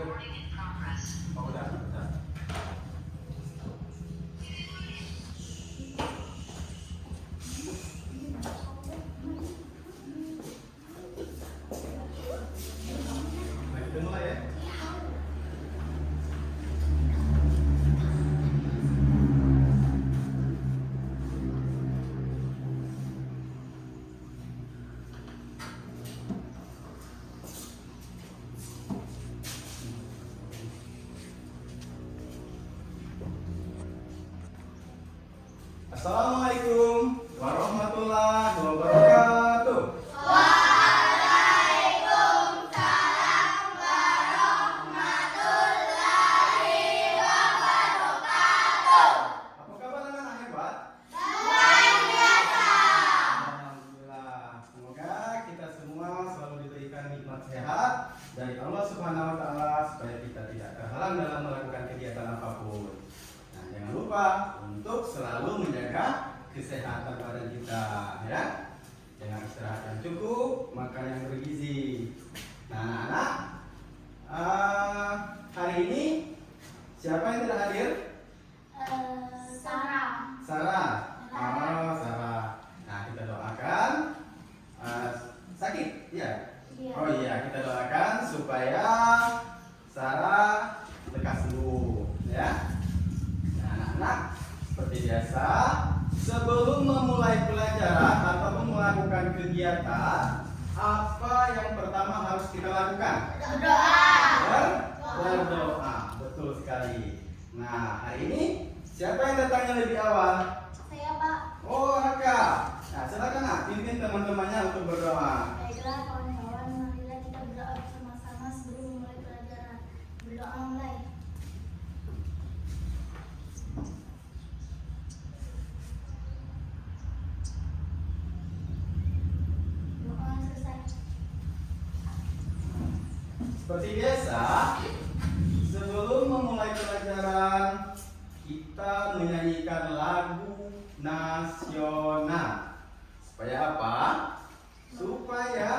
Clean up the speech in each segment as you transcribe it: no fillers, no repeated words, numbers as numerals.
Oh, udah. Nah, kita mulai ya. Assalamualaikum warahmatullahi wabarakatuh. Waalaikumsalam warahmatullahi wabarakatuh. Apa kabar anak-anak hebat? Luar biasa. Alhamdulillah. Semoga kita semua selalu diberikan nikmat sehat dari Allah Subhanahu wa taala supaya kita tidak terhalang dalam melakukan kegiatan apapun. Nah, jangan lupa untuk selalu menjaga kesehatan badan kita, ya. Dengan istirahat yang cukup, makan yang bergizi. Nah, anak-anak, hari ini siapa yang tidak hadir? Sarah. Sarah. Oh, Sarah. Nah, kita doakan sakit, ya. Iya. Oh iya, kita doakan supaya Sarah lekas sembuh, ya. Nah, anak-anak, seperti biasa, sebelum memulai pelajaran ataupun melakukan kegiatan, apa yang pertama harus kita lakukan? Berdoa. Betul sekali. Nah, hari ini siapa yang datangnya lebih awal? Saya, Pak. Oh, Raka. Nah, silakan nak pimpin teman-temannya untuk berdoa. Baiklah kawan-kawan, marilah kita berdoa bersama-sama sebelum memulai pelajaran. Berdoa mulai. Doa selesai. Seperti biasa, sebelum memulai pelajaran, kita menyanyikan lagu nasional. Supaya apa? Supaya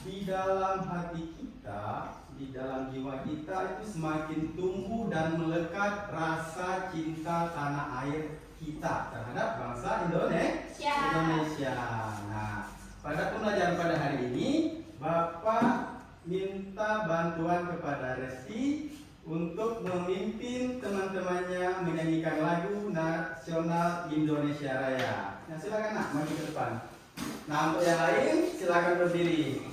di dalam hati kita, di dalam jiwa kita itu semakin tumbuh dan melekat rasa cinta tanah air kita terhadap bangsa Indonesia. Nah, pada pembelajaran pada hari ini, Bapak minta bantuan kepada Resti untuk memimpin teman-temannya menyanyikan lagu nasional Indonesia Raya. Nah, silakan nak maju ke depan. Nah, untuk yang lain silakan berdiri.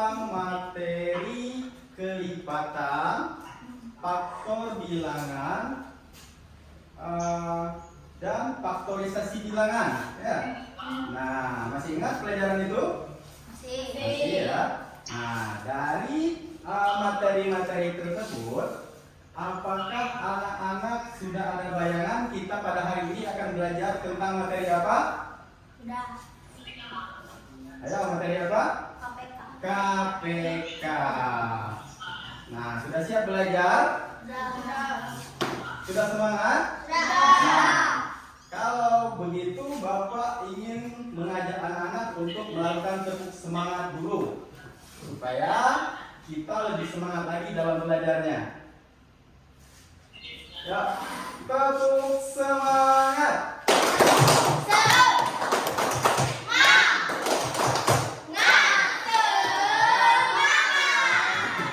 dalam materi kelipatan, faktor bilangan, dan faktorisasi bilangan. Ya. Nah, masih ingat pelajaran itu? Masih ya. Nah, dari materi-materi tersebut, apakah anak-anak sudah ada bayangan kita pada hari ini akan belajar tentang materi apa? Sudah. Ayo, materi apa? KPK. KPK. Nah, sudah siap belajar? Sudah. Sudah semangat? Sudah. Kalau begitu, Bapak ingin mengajak anak-anak untuk melakukan tepuk semangat dulu, supaya kita lebih semangat lagi dalam belajarnya. Ya, tepuk semangat.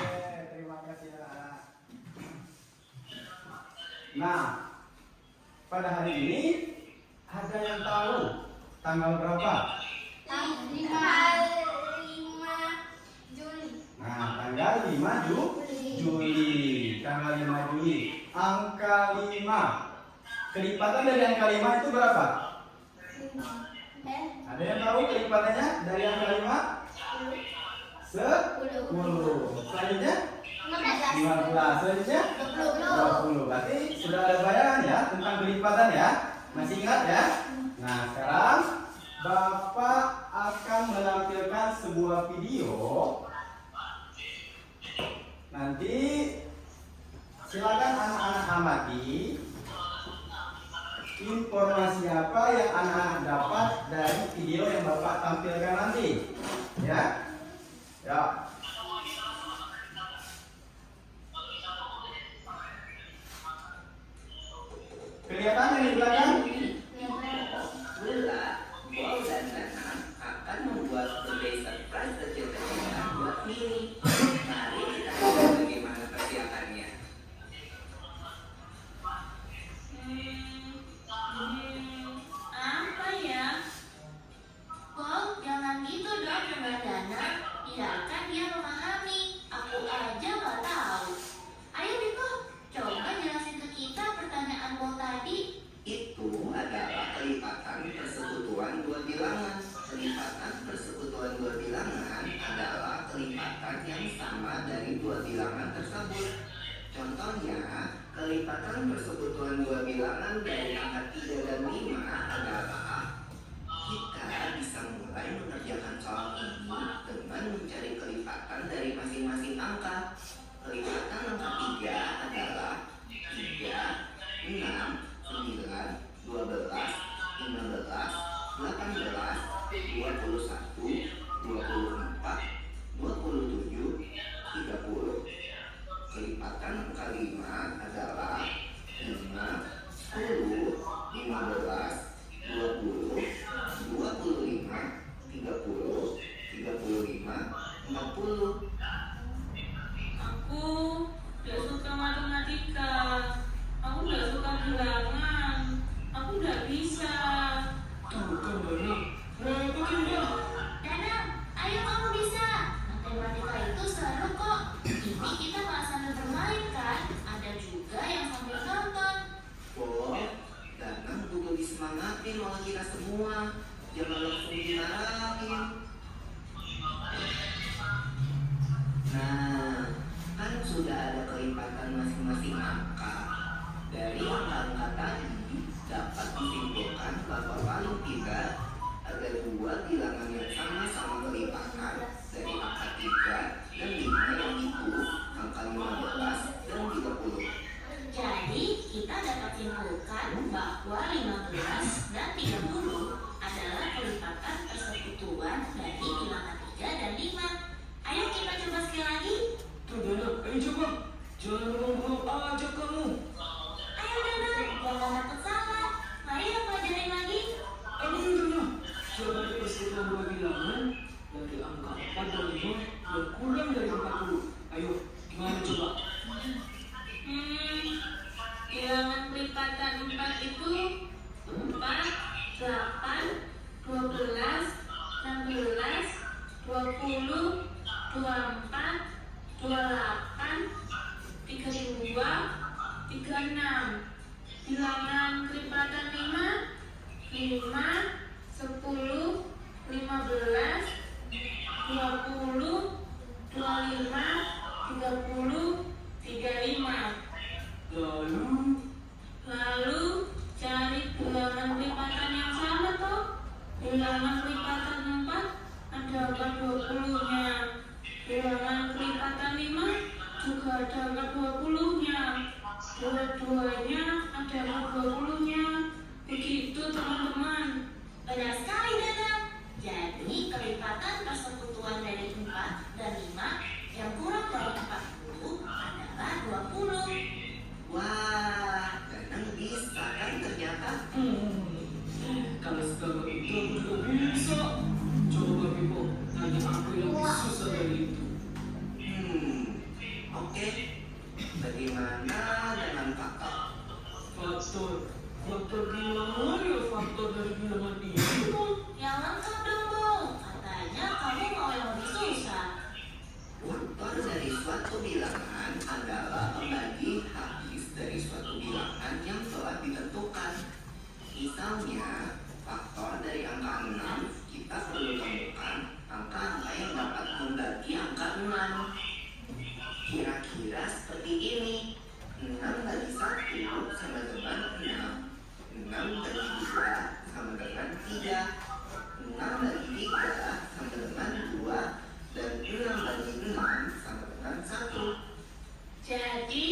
Oke, terima kasih anak-anak. Nah, pada hari ini ada yang tahu tanggal berapa? Tanggal 5 Juli. Nah, tanggal 5 Juli. Tanggal 5 Juli. Angka 5. Kelipatan dari angka 5 itu berapa? Ada yang tahu kelipatannya dari angka 5? 10. Selanjutnya 15. Selanjutnya 20. Berarti sudah ada bayangan ya tentang kelipatan ya. Masih ingat ya? Nah, sekarang Bapak akan menampilkan sebuah video. Nanti silakan anak-anak amati informasi apa yang anak-anak dapat dari video yang Bapak tampilkan nanti. Ya. Ya. Kelihatan yang di belakang? Gula, bol, dan nanas akan membuat berbagai surprise kecil-kecilan buat Mini. Mari kita lihat bagaimana persiapannya. Apa ya? Wow, jangan gitu dong, Perdana. Biarkan dia memahami. Aku aja nggak tahu. Ayo, Biko, coba jelasin ke kita pertanyaan Bob tadi. Itu adalah kelipatan persekutuan dua bilangan. Kelipatan persekutuan dua bilangan adalah kelipatan yang sama dari dua bilangan tersebut. Contohnya, kelipatan persekutuan dua bilangan dari angka 3 dan 5 adalah kita bisa mulai mengerjakan soal ini dengan mencari kelipatan dari masing-masing angka. Kelipatan angka 3 adalah 3, 6, 9, 12, 15, 18, 21, 24, 27, 30. Kelipatan angka 5 adalah 5, 10, 15, 20, 25, 30, 35, 40. Aku gak suka matematika. Aku gak suka bilangan. Aku gak bisa. Tuh kan Dana, repotin dia. Dana, ayo kamu bisa. Matematika itu seru kok. Ini kita nggak sambil bermain kan? Ada juga yang sambil nonton. Bob, Danang kudu disemangatin oleh kita semua. Jangan langsung dimarahin. Nah, kan sudah ada kelipatan masing-masing angka. Dari angka-angka tadi dapat disimpulkan bahwa paling tidak ada dua bilangan yang sama-sama kelipatan dari angka 3 dan 5, yaitu angka 15 dan 30. Jadi kita dapat simpulkan bahwa 15 dan 30 adalah kelipatan persekutuan dari bilangan 3 dan 5. Ayo kita coba sekali lagi. Tuh Dana, ayo coba. Jangan ngomong aja kamu. Ayo Dana, jangan takut salah. Mari aku ajarin lagi. Ayo Dana, coba persekutuan dua bilangan dari angka 4 dan 5 dan kurang dari 40. Ayo, gimana coba? Bilangan kelipatan 4 itu 4, 8, 12, 16, 20, 24, 24, 28, 32, 36. Bilangan kelipatan 5, 10, 15, 20, 25, 30, 35. Lalu cari bilangan kelipatan yang sama toh. Bilangan kelipatan 4 ada angka 20-nya. Bilangan kelipatan 5 juga ada angka 20-nya. Dua-duanya ada angka 20-nya. Begitu teman-teman. Benar sekali, Dadang. Jadi kelipatan persekutuan dari 4 dan 5 yang kurang dari 40 adalah 20. Wah, Danang bisa kan ternyata. Kalau sekarang itu aku juga bisa. Coba Bibo, tanya aku yang susah dari itu. Oke. Bagaimana dengan faktor? Faktor gimana ya faktor dari bilangan itu? Yang lengkap dong, Bung. Katanya kamu mau yang lebih susah. Faktor dari suatu bilangan adalah pembagi habis dari suatu bilangan yang telah ditentukan. Misalnya, faktor dari angka 6, kita perlu temukan angka-angka yang dapat membagi angka 6. Kira-kira seperti ini. 6 bagi 1 sama dengan 6. 6 bagi 2 sama dengan 3. 6 bagi 3 sama dengan 2. Dan 6 bagi 6 sama dengan 1. Jadi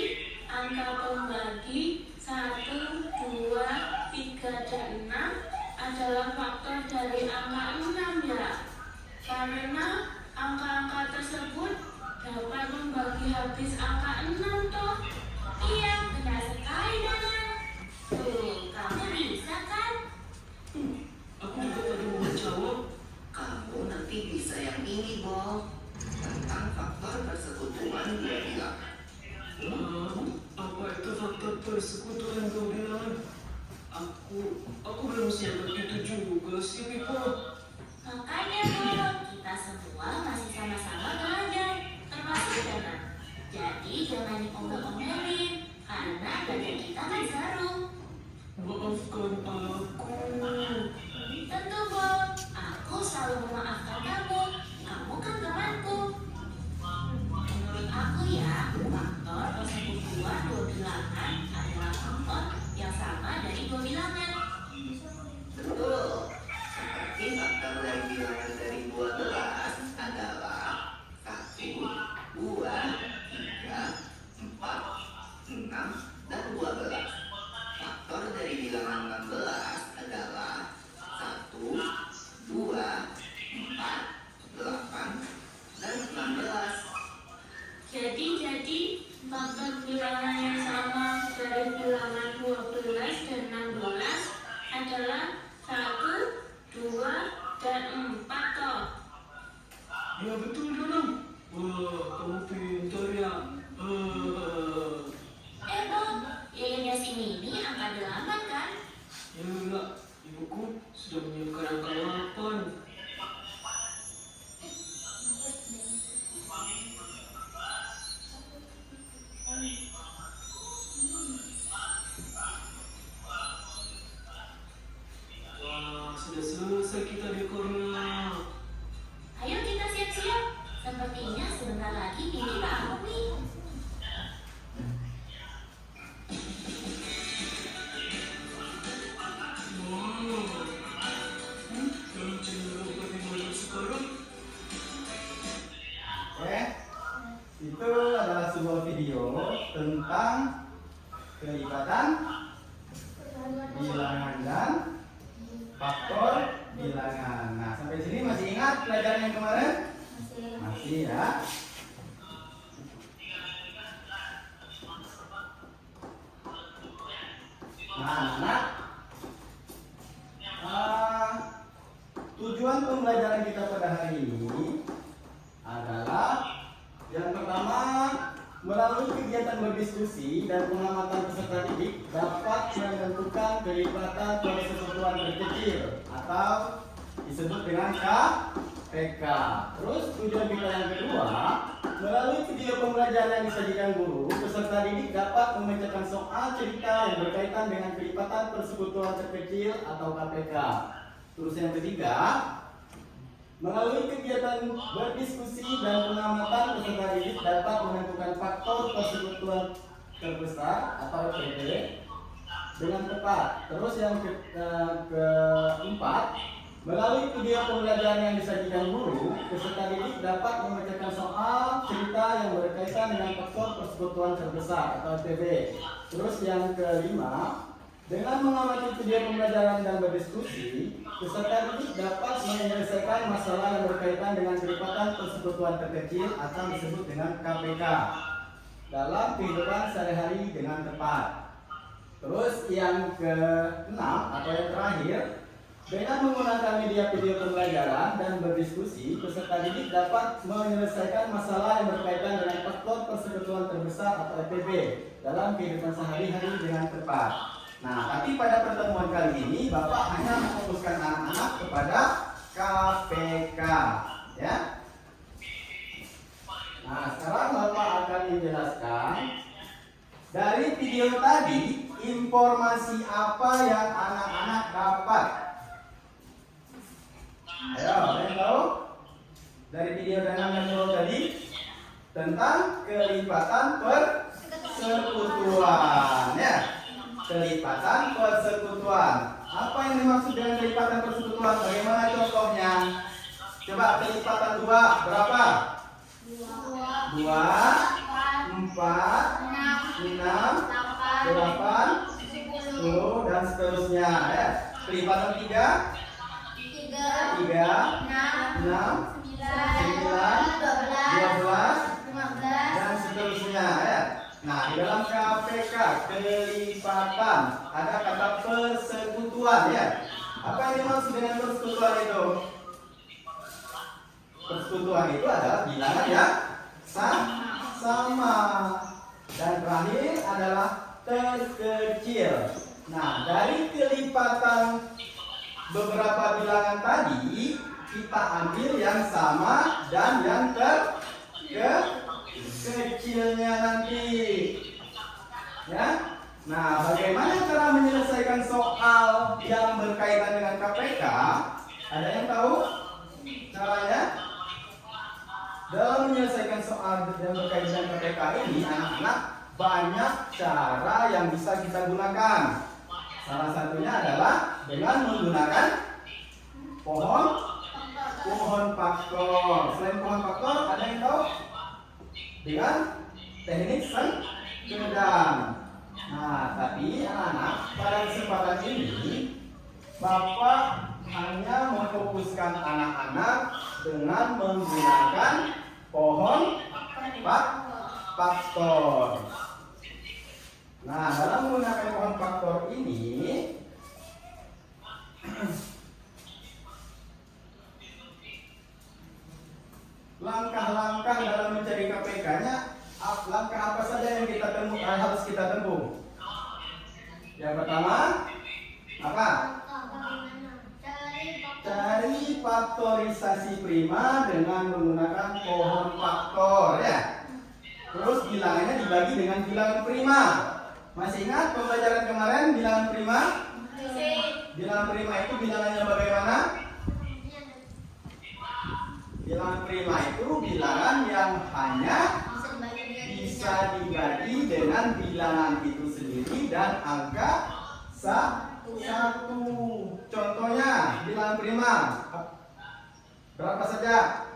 angka pembagi 1, 2, 3, dan 6 adalah faktor dari angka 6 ya. Karena angka-angka tersebut dapat membagi habis angka 6 toh. Iya, benar sekali, Dadang. Tuh, kamu bisa kan? Aku juga tadi mau menjawab. Kamu nanti bisa yang ini, Bob. Tentang faktor persekutuan dua bilangan. Apa itu faktor persekutuan dua bilangan? Aku belum siap itu juga sih Bibo. Makanya, Bung, kita semua masih sama-sama belajar, termasuk Dadang. Jadi jangan diomel-omelin, karena belajar kita masih seru. Maafkan aku. Tentu, Bung. Aku selalu memaafkan kamu. Kamu kan temanku. Menurut aku ya, faktor persekutuan dua bilangan adalah faktor yang sama dari dua bilangan. Betul. Seperti faktor dari bilangan dari 12 adalah 1, 2, 3, 4, 6, dan 12. Faktor dari bilangan 16 adalah 1, 2, 4, 8, dan 16. Jadi faktor bilangan yang sama dari bilangan 12 dan 16 adalah 1, 2, dan 4 toh. Ya betul Danang. Wah, kamu pintar ya. Bung, yayanya si Mimi angka 8 kan? Ya enggak, ibuku sudah menyiapkan angka 8. Wah, sudah selesai kita dekornya. Ayo kita siap-siap. Sepertinya sebentar lagi Mimi bangun nih. Wow. Yang cenderung bagaimana sekarang? Itu adalah sebuah video tentang kelipatan bilangan dan faktor bilangan. Nah, sampai sini masih ingat pelajaran yang kemarin? Masih ya. Nah, anak-anak, tujuan pembelajaran kita pada hari ini adalah yang pertama, melalui kegiatan berdiskusi dan pengamatan peserta didik dapat menentukan kelipatan persekutuan terkecil atau disebut dengan PK. Terus tujuan kita yang kedua, melalui video pembelajaran yang disajikan guru, peserta didik dapat memecahkan soal cerita yang berkaitan dengan kelipatan persekutuan terkecil atau KPK. Terus yang ketiga, melalui kegiatan berdiskusi dan pengamatan, peserta didik dapat menentukan faktor persekutuan terbesar atau PP dengan tepat. Terus yang keempat, melalui video pembelajaran yang disajikan guru, peserta didik dapat memecahkan soal cerita yang berkaitan dengan faktor persekutuan terbesar atau FPB. Terus yang kelima, dengan mengamati video pembelajaran dan berdiskusi, peserta didik dapat menyelesaikan masalah yang berkaitan dengan kelipatan persekutuan terkecil atau disebut dengan KPK dalam kehidupan sehari-hari dengan tepat. Terus yang keenam atau yang terakhir, dengan menggunakan media video pembelajaran dan berdiskusi, peserta didik dapat menyelesaikan masalah yang berkaitan dengan faktor persekutuan terbesar atau FPB dalam kehidupan sehari-hari dengan tepat. Nah, tapi pada pertemuan kali ini Bapak hanya memfokuskan anak-anak kepada KPK, ya. Nah, sekarang Bapak akan menjelaskan dari video tadi informasi apa yang anak-anak dapat. Ayo, ada yang tahu? Dari video dan tadi tentang kelipatan persekutuan, ya. Kelipatan persekutuan. Apa yang dimaksud dengan kelipatan persekutuan? Bagaimana contohnya? Coba kelipatan 2 berapa? 2, 4, 6, 8, 10 dan seterusnya, ya. Kelipatan 3, 6, 9, 12 dan seterusnya, ya. Nah, di dalam KPK kelipatan ada kata persekutuan, ya. Apa yang dimaksud dengan persekutuan itu? Persekutuan itu adalah bilangan yang sama. Dan terakhir adalah terkecil. Nah, dari kelipatan beberapa bilangan tadi, kita ambil yang sama dan yang kecilnya nanti, ya. Nah, bagaimana cara menyelesaikan soal yang berkaitan dengan KPK? Ada yang tahu caranya? Dalam menyelesaikan soal yang berkaitan dengan KPK ini, anak-anak, banyak cara yang bisa kita gunakan. Salah satunya adalah dengan menggunakan pohon faktor. Selain pohon faktor, ada yang tahu? Dengan teknik sengkedang. Nah, tapi anak-anak, pada kesempatan ini Bapak hanya memfokuskan anak-anak dengan menggunakan pohon faktor. Nah, dalam menggunakan pohon faktor ini, langkah-langkah dalam mencari KPK-nya, langkah apa saja yang harus kita tempuh? Yang pertama, apa? Cari faktorisasi prima dengan menggunakan pohon faktor, ya. Terus bilangannya dibagi dengan bilangan prima. Masih ingat pembelajaran kemarin bilangan prima? Bilangan prima itu bilangannya bagaimana? Bilangan prima itu bilangan yang hanya bisa dibagi dengan bilangan itu sendiri dan angka 1. Contohnya bilangan prima berapa saja?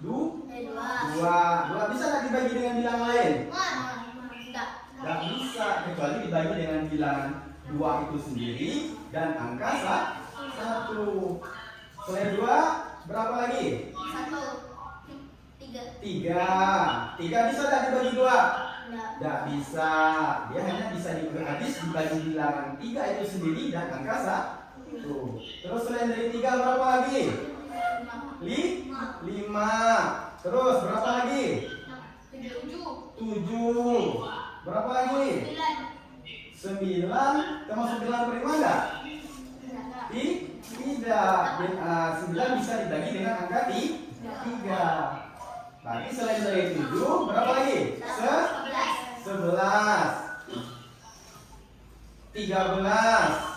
2 bisa nggak dibagi dengan bilangan lain? Nggak bisa, kecuali dibagi dengan bilangan 2 itu sendiri dan angka 1. Selain 2, berapa lagi? 3 bisa nggak dibagi 2? Nggak bisa. Dia hanya bisa dibagi bilangan 3 itu sendiri dan angka 1. Terus selain dari 3 berapa lagi? 5. Terus berapa lagi? 7. Berapa lagi? 9. Termasuk bilangan prima nggak? Tidak. Tidak. 9 bisa dibagi dengan angka 3. Berarti selain dari 7, berapa lagi? 11. 13.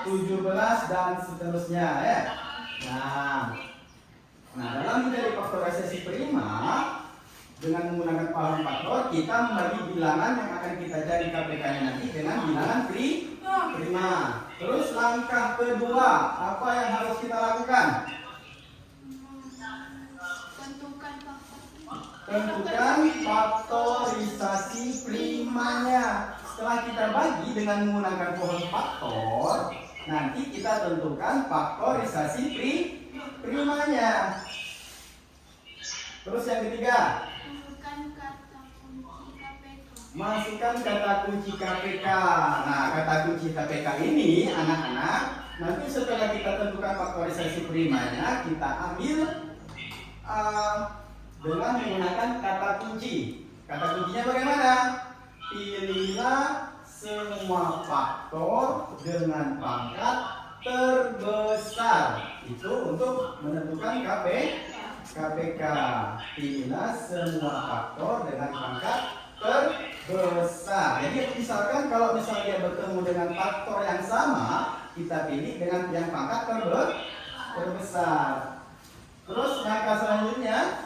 17 dan seterusnya ya. Nah, dalam mencari faktorisasi prima dengan menggunakan paham faktor, kita membagi bilangan yang akan kita cari KPK-nya nanti dengan bilangan prima. Terus langkah kedua, apa yang harus kita lakukan? Tentukan faktorisasi primanya. Setelah kita bagi dengan menggunakan pohon faktor, nanti kita tentukan faktorisasi primanya. Terus yang ketiga, masukkan kata kunci KPK. Nah, kata kunci KPK ini anak-anak, nanti setelah kita tentukan faktorisasi primanya, kita ambil dengan menggunakan kata kunci. Kata kuncinya bagaimana? Pilihlah semua faktor dengan pangkat terbesar. Itu untuk menentukan KPK. Pilihlah semua faktor dengan pangkat terbesar. Jadi misalkan kalau misalnya bertemu dengan faktor yang sama, kita pilih dengan yang pangkat terbesar. Terus langkah selanjutnya,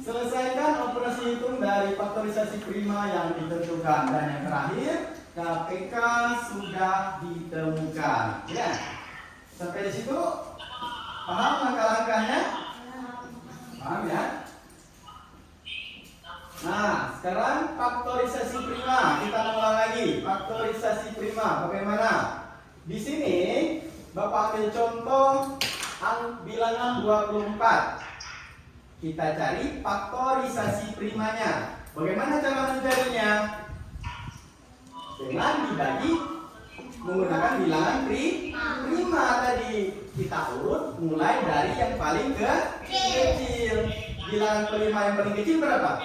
selesaikan operasi hitung dari faktorisasi prima yang ditentukan. Dan yang terakhir, KPK sudah ditemukan. Ya, sampai di situ paham langkah-langkahnya? Paham ya? Nah, sekarang faktorisasi prima. Kita ulang lagi. Faktorisasi prima bagaimana? Di sini Bapak ambil contoh bilangan 24. Kita cari faktorisasi primanya. Bagaimana cara mencarinya? Dengan dibagi menggunakan bilangan prima tadi. Kita urut mulai dari yang paling kecil. Bilangan prima yang paling kecil berapa?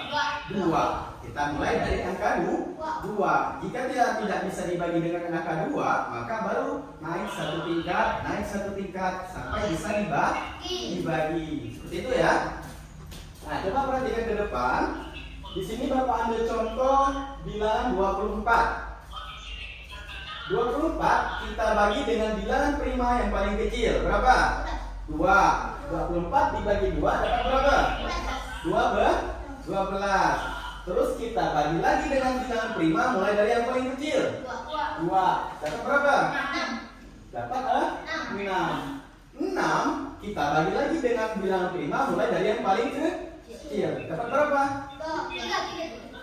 2. Kita mulai dari angka 2. Jika tidak bisa dibagi dengan angka 2, maka baru naik satu tingkat sampai bisa dibagi. Seperti itu ya. Nah, coba perhatikan ke depan. Di sini Bapak ambil contoh bilangan 24. 24 kita bagi dengan bilangan prima yang paling kecil. Berapa? 2. 24 dibagi 2 dapat berapa? 12. Terus kita bagi lagi dengan bilangan prima mulai dari yang paling kecil. 2. Dapat berapa? Dapat 6. 6 kita bagi lagi dengan bilangan prima mulai dari yang paling kecil. Dapat berapa?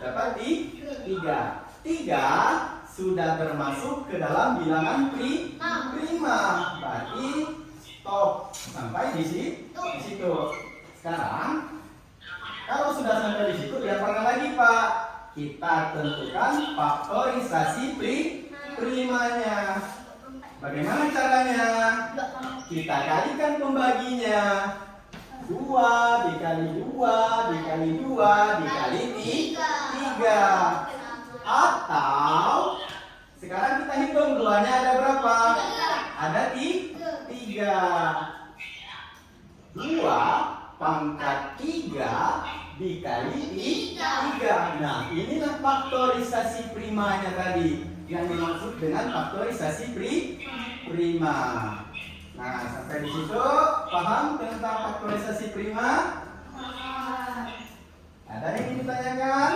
Dapat 3. 3 sudah termasuk ke dalam bilangan prima. Berarti stop sampai di situ. Sekarang kalau sudah sampai di situ, diapakan lagi Pak? Kita tentukan faktorisasi primanya. Bagaimana caranya? Kita kalikan pembaginya. 2 dikali 2 dikali 2 dikali 3. Atau sekarang kita hitung 2-nya ada berapa? Ada 3. 2 pangkat 3 dikali 3. Nah, inilah faktorisasi primanya tadi yang dimaksud dengan faktorisasi prima. Nah, sampai di situ paham tentang faktorisasi prima? Ada yang ingin ditanyakan?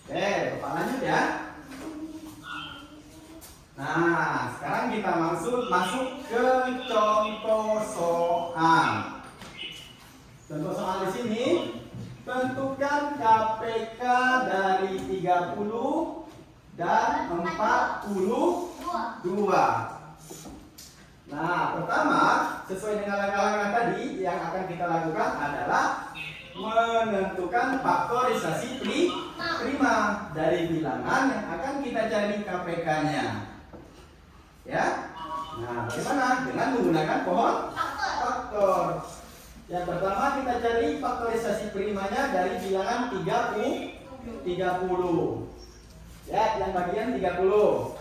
Oke, Bapak lanjut ya. Nah, sekarang kita masuk ke contoh soal. Contoh soal di sini, tentukan KPK dari 30 dan 42. Nah, pertama, sesuai dengan langkah-langkah tadi, yang akan kita lakukan adalah menentukan faktorisasi prima dari bilangan yang akan kita cari KPK-nya. Ya. Nah, bagaimana? Dengan menggunakan pohon faktor. Yang pertama kita cari faktorisasi primanya dari bilangan 30 30. Ya, yang bagian 30.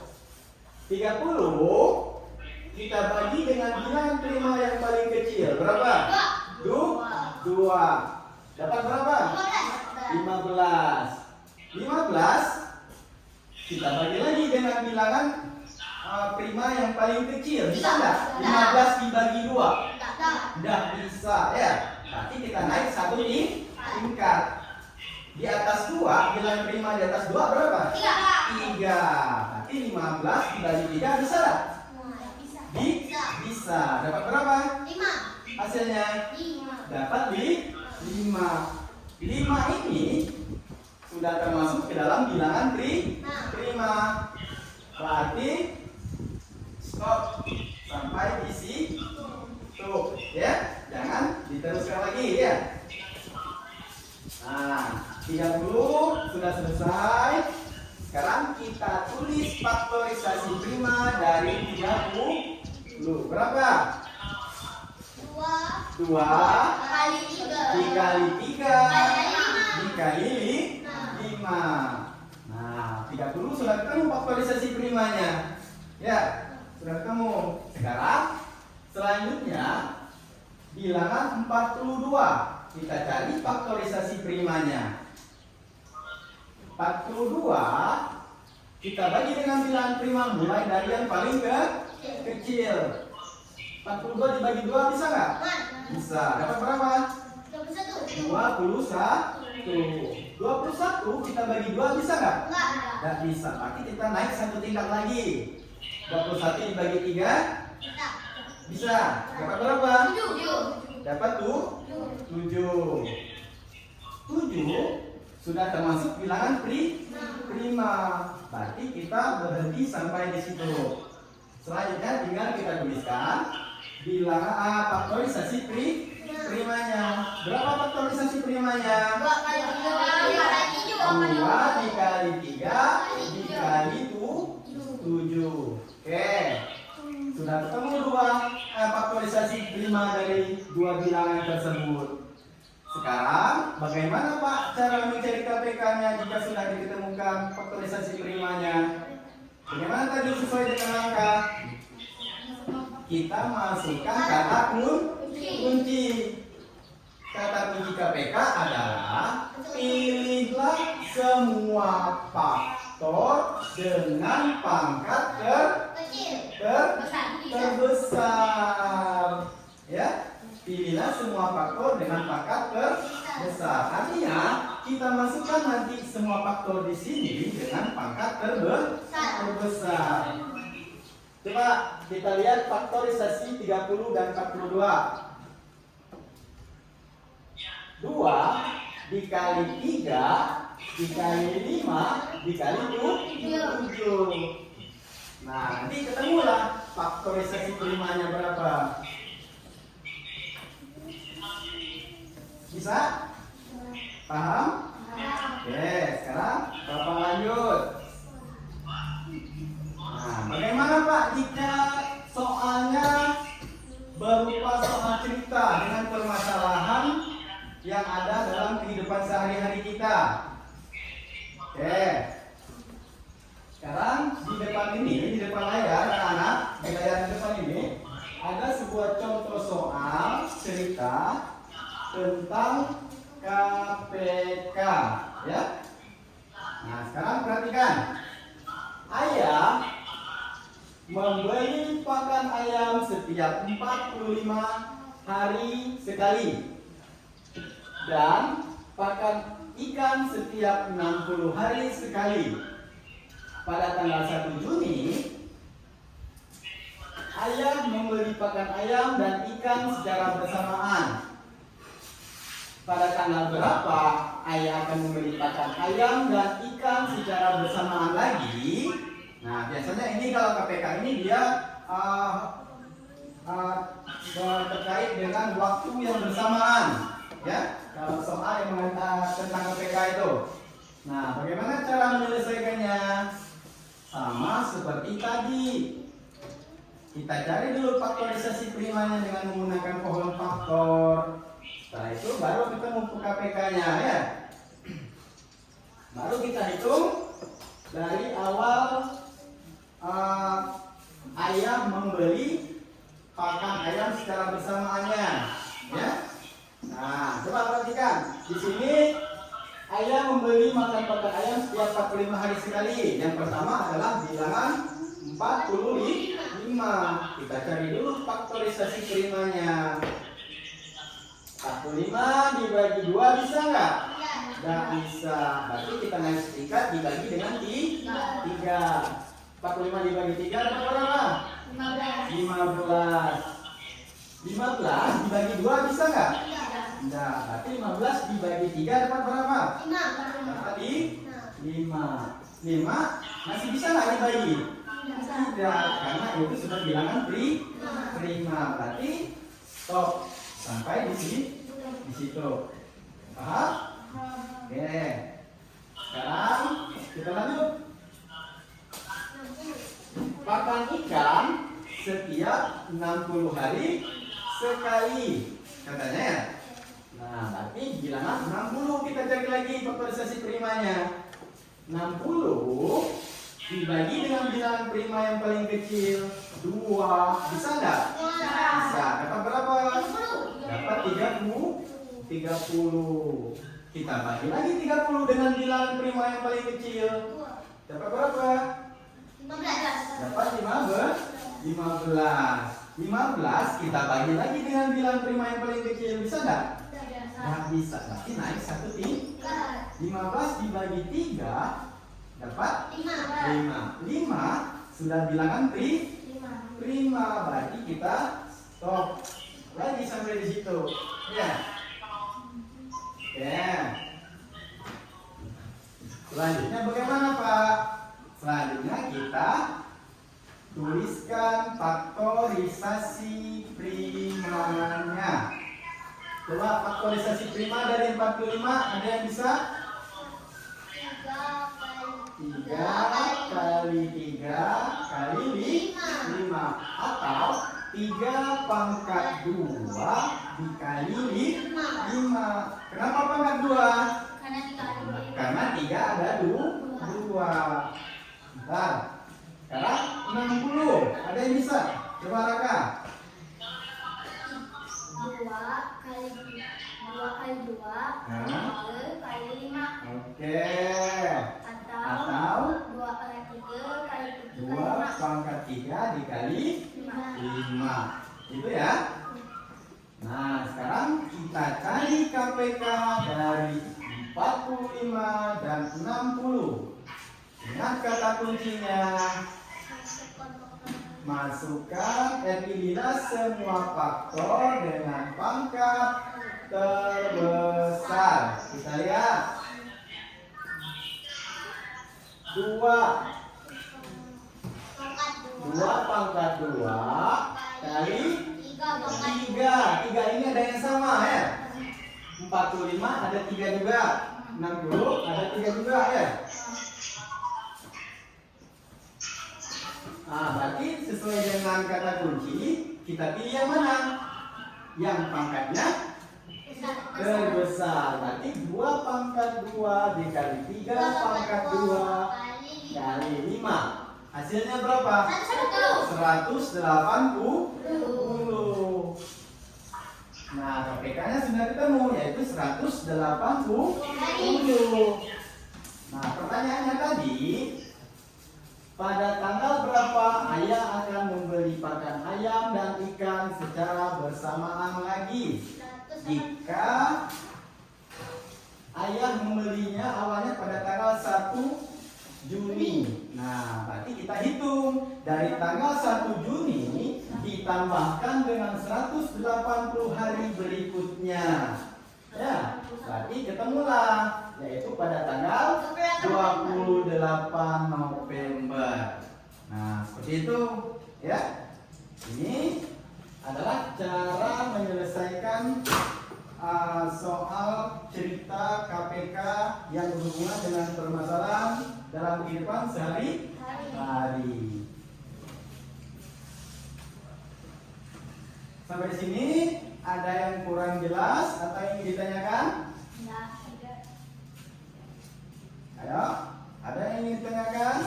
30 kita bagi dengan bilangan prima yang paling kecil. Berapa? 2. Dapat berapa? 15. 15 kita bagi lagi dengan bilangan prima yang paling kecil. Bisa nggak? 15 dibagi 2. Nggak bisa ya. Tapi kita naik satu tingkat. Di atas 2, bilangan prima di atas 2 berapa? 3. Berarti 15 dibagi 3 bisa nggak? Bisa. Dapat berapa? Hasilnya dapat 5. 5 ini sudah termasuk ke dalam bilangan prima. Berarti stop sampai di situ ya. Jangan diteruskan lagi ya. Nah, 30 sudah selesai. Sekarang kita tulis faktorisasi prima dari 30. Berapa? 2 dikali 3 dikali 5. Nah, 30 sudah ketemu faktorisasi primanya. Ya, sudah ketemu. Sekarang selanjutnya bilangan 42. Kita cari faktorisasi primanya. 42 kita bagi dengan bilangan prima mulai dari yang paling kecil. 42 dibagi 2 bisa nggak? Bisa. Dapat berapa? 21. 21 kita bagi 2 bisa nggak? Nggak bisa. Berarti kita naik satu tingkat lagi. 21 dibagi 3 bisa. Dapat berapa? Dapat 7. 7 sudah termasuk bilangan prima. Berarti kita berhenti sampai di situ. Selanjutnya tinggal kita tuliskan bilangan faktorisasi primanya. Berapa faktorisasi primanya? 2 dikali 3 dikali 7. Oke. Sudah ketemu faktorisasi prima dari 2 bilangan tersebut. Sekarang bagaimana Pak cara mencari KPK-nya jika sudah ditemukan faktorisasi primanya? Bagaimana tadi sesuai dengan angka? Kita masukkan kata kunci. Kata kunci KPK adalah pilihlah semua faktor dengan pangkat terbesar. Ya, pilihlah semua faktor dengan pangkat terbesar. Artinya kita masukkan nanti semua faktor di sini dengan pangkat terbesar. Coba kita lihat faktorisasi 30 dan 42. 2 dikali 3 dikali 5 dikali 7. Nah, nanti ketemulah faktorisasi primanya berapa. Bisa? Paham? Oke, sekarang Bapak lanjut. Nah, bagaimana Pak jika soalnya berupa soal cerita dengan permasalahan yang ada dalam kehidupan sehari-hari kita? Oke. Sekarang di depan ini, di depan layar anak-anak, di layar di depan ini ada sebuah contoh soal cerita tentang KPK, ya. Nah, sekarang perhatikan. Ayah membeli pakan ayam setiap 45 hari sekali dan pakan ikan setiap 60 hari sekali. Pada tanggal 1 Juni, ayah membeli pakan ayam dan ikan secara bersamaan. Pada tanggal berapa ayah akan membeli pakan ayam dan ikan secara bersamaan lagi? Nah, biasanya ini kalau KPK ini dia terkait dengan waktu yang bersamaan, ya. Kalau soal yang tentang KPK itu. Nah, bagaimana cara menyelesaikannya? Sama seperti tadi. Kita cari dulu faktorisasi primanya dengan menggunakan pohon faktor. Setelah itu baru ketemu KPK-nya, ya. Baru kita hitung dari awal ayah membeli pakan ayam secara bersamaannya, ya. Nah, coba perhatikan. Di sini ayah membeli makan pakan ayam setiap 45 hari sekali. Yang pertama adalah bilangan 45. Kita cari dulu faktorisasi primanya. 45 dibagi 2 bisa nggak? Nggak bisa. Berarti kita naik setingkat dibagi dengan 3. 45 dibagi 3 dapat berapa? 15. 15 dibagi 2 bisa nggak? Enggak. Berarti 15 dibagi 3 dapat berapa? Dapat 5. 5 masih bisa nggak dibagi? Tidak, karena itu sudah bilangan prima. Berarti stop sampai di situ. Paham? Oke. Sekarang kita lanjut. Pakan ikan setiap 60 hari sekali, katanya ya. Nah, berarti bilangan 60 kita cari lagi faktorisasi primanya. 60 dibagi dengan bilangan prima yang paling kecil 2. Bisa enggak? Bisa. Dapat berapa? Dapat 30. Kita bagi lagi 30 dengan bilangan prima yang paling kecil. Dapat berapa? Dapat 15. 15 kita bagi lagi dengan bilangan prima yang paling kecil. Bisa enggak? Nggak bisa. Berarti naik 1 tingkat. 15 dibagi 3 dapat 5 sudah bilangan prima. Berarti kita stop lagi sampai di situ, ya. Selanjutnya bagaimana, Pak? Selanjutnya kita tuliskan faktorisasi primanya. Coba faktorisasi prima dari 45 ada yang bisa? 3 kali 3 kali 5 atau 3 pangkat 2 dikali 5. Kenapa pangkat 2? Karena 3 ada 2. Bentar. Sekarang 60. Ada yang bisa? Coba Raka. 2 kali 2 kali 5. Oke. Atau 2 kali 3 kali 7 2 pangkat 3 dikali 5. Itu ya. Nah, sekarang kita cari KPK dari 45 dan 60. Ingat kata kuncinya. Masukkan, pilihlah semua faktor dengan pangkat terbesar. Kita lihat. 2 pangkat 2 kali 3. 3 ini ada yang sama ya. 45 ada 3 juga. 60 ada 3 juga ya. Nah, berarti sesuai dengan kata kunci kita pilih yang mana? Yang pangkatnya terbesar. Berarti 2 pangkat 2 dikali 3 pangkat 2 kali 5. Hasilnya berapa? 180. Nah, KPK-nya sudah ketemu, yaitu 180. Nah, pertanyaannya tadi, pada tanggal berapa ayah akan membeli pakan ayam dan ikan secara bersamaan lagi? Jika ayah membelinya awalnya pada tanggal 1 Juni. Nah, berarti kita hitung dari tanggal 1 Juni ditambahkan dengan 180 hari berikutnya. Ya, berarti ketemulah, yaitu pada tanggal 28 November. Nah, seperti itu ya. Ini adalah cara menyelesaikan soal cerita KPK yang berhubungan dengan permasalahan dalam kehidupan sehari-hari. Sampai di sini ada yang kurang jelas atau ingin ditanyakan? Ada? Ya, ada yang ingin ditanyakan?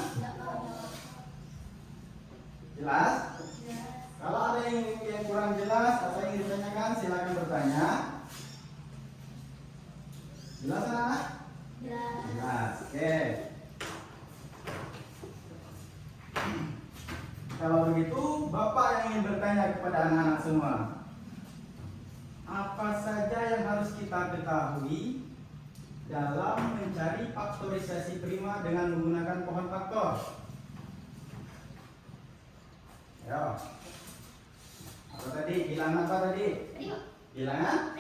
Jelas? Kalau ada yang kurang jelas atau yang ingin ditanyakan, silakan bertanya. Jelas anak? Jelas. Oke. Kalau begitu, Bapak yang ingin bertanya kepada anak-anak semua, apa saja yang harus kita ketahui dalam mencari faktorisasi prima dengan menggunakan pohon faktor? Ya. Apa tadi? Bilangan apa tadi? Bilangan?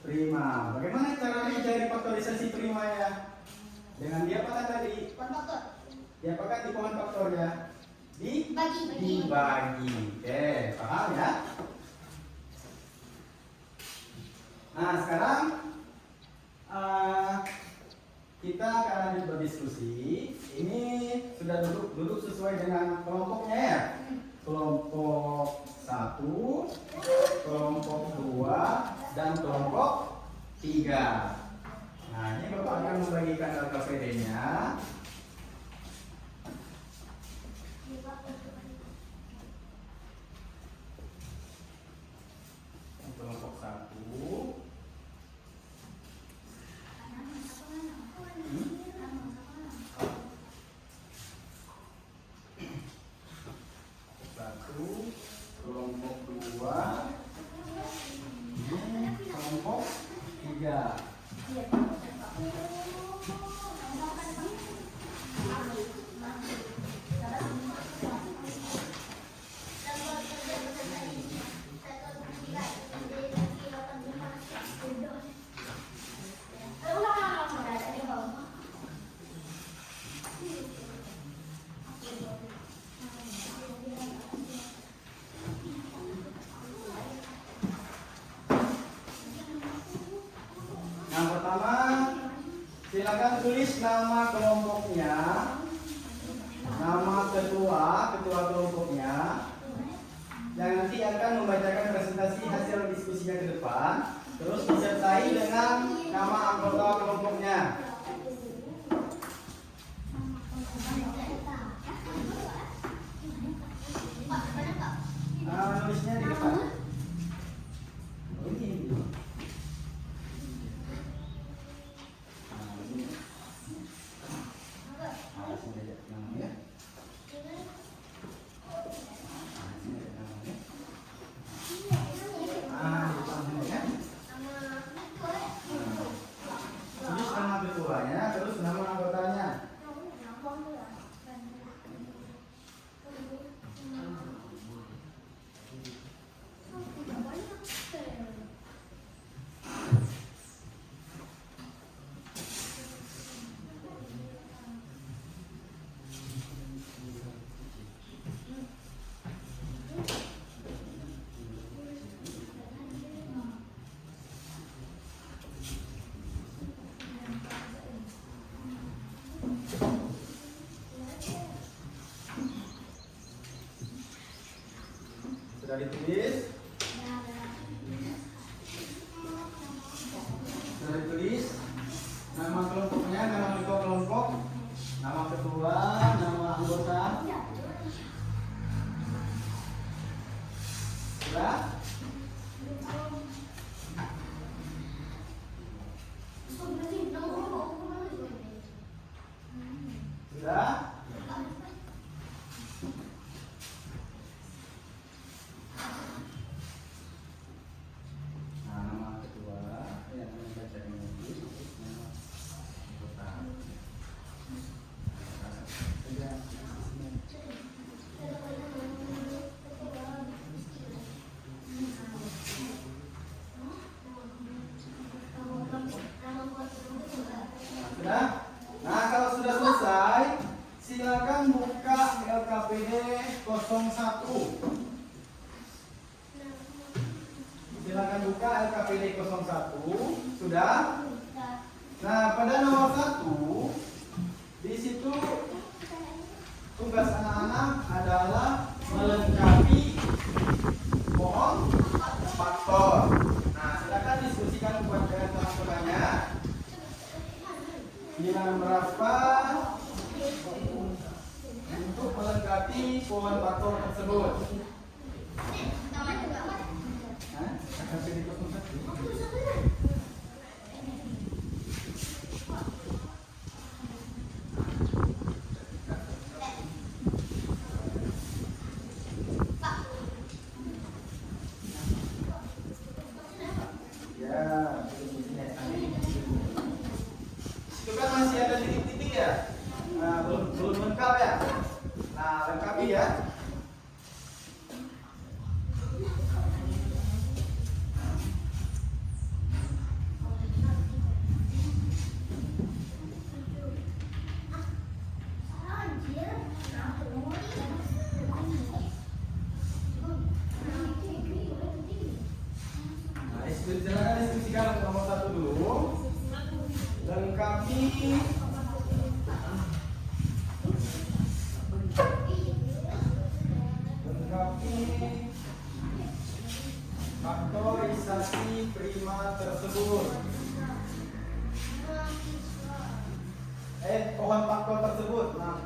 Prima. Bagaimana cara mencari faktorisasi prima ya? Dengan diapakan tadi? Diapakan di pohon faktor ya? Dibagi. Oke, paham ya? Nah, sekarang kita akan lanjut berdiskusi. Ini sudah duduk sesuai dengan kelompoknya ya. Kelompok 1, kelompok 2, dan kelompok 3. Nah, ini Bapak akan membagikan LKPD-nya. Kelompok 1. Kelompok 2, ini kelompok 3. Yang pertama, silakan tulis nama kelompoknya, nama ketua kelompoknya, yang nanti akan membacakan presentasi hasil diskusinya ke depan, terus disertai dengan nama anggota kelompoknya. Nulisnya di depan. Oh, ini. Tulis nama ketuanya, terus nama anggotanya. Sudah ditulis? Sudah ditulis? Nama kelompoknya, nama ketua kelompok, nama ketua, nama anggota. Sudah? Sudah? Nah, nama ketua, ya, nama baca ini, nama anggota. Sudah. Sudah? Nah, kalau sudah selesai, silakan buka LKPD 01. Silakan buka LKPD 01. Sudah? Nah, pada nomor 1 di situ tugas anak-anak adalah melengkapi pohon faktor. Nah, silakan diskusikan buat kalian teman-temannya. bilangan berapa untuk melengkapi pohon faktor tersebut? Hah? Akan pilih 01. Itu kan masih ada titik-titik ya. Nah, belum lengkap ya. Nah, lengkapi ya. Nah, silakan diskusikan nomor 1 dulu. Lengkapi faktorisasi prima tersebut. Pohon faktor tersebut. Nah,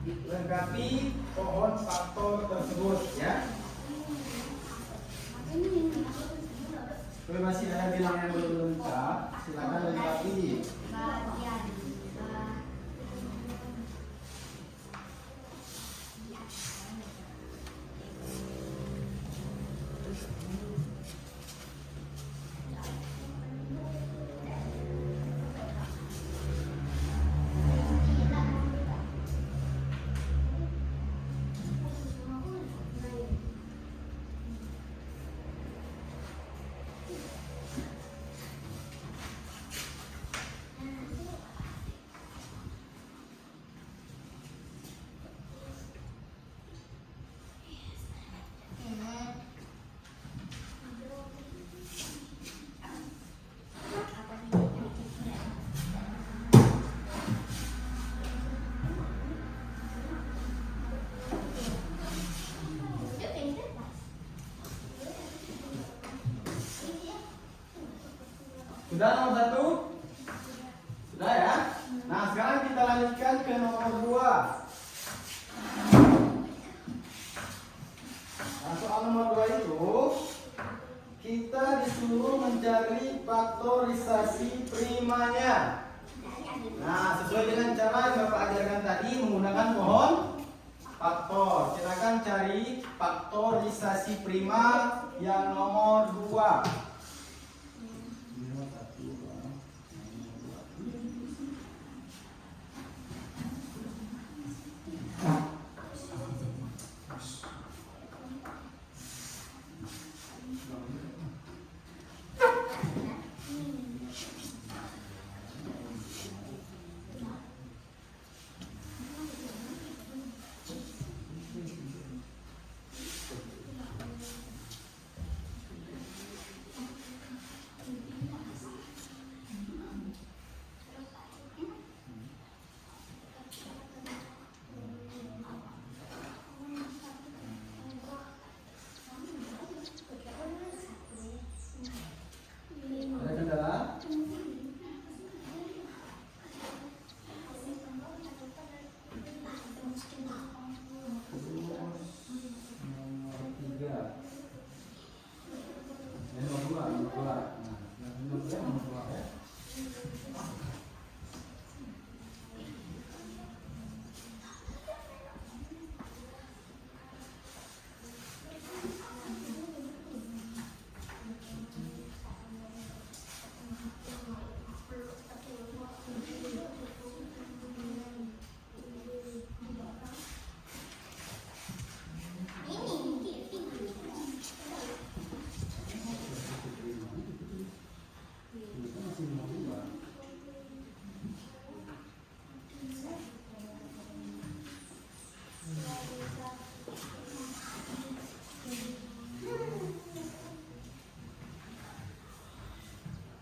lengkapi pohon faktor tersebut ya. Kalau masih ada bilangan yang belum lengkap, silakan lengkapi. Sudah nomor 1? Sudah ya? Nah, sekarang kita lanjutkan ke nomor 2. Nah, soal nomor 2 itu kita disuruh mencari faktorisasi primanya. Nah, sesuai dengan cara yang Bapak ajarkan tadi menggunakan pohon faktor. Silakan cari faktorisasi prima yang nomor 2.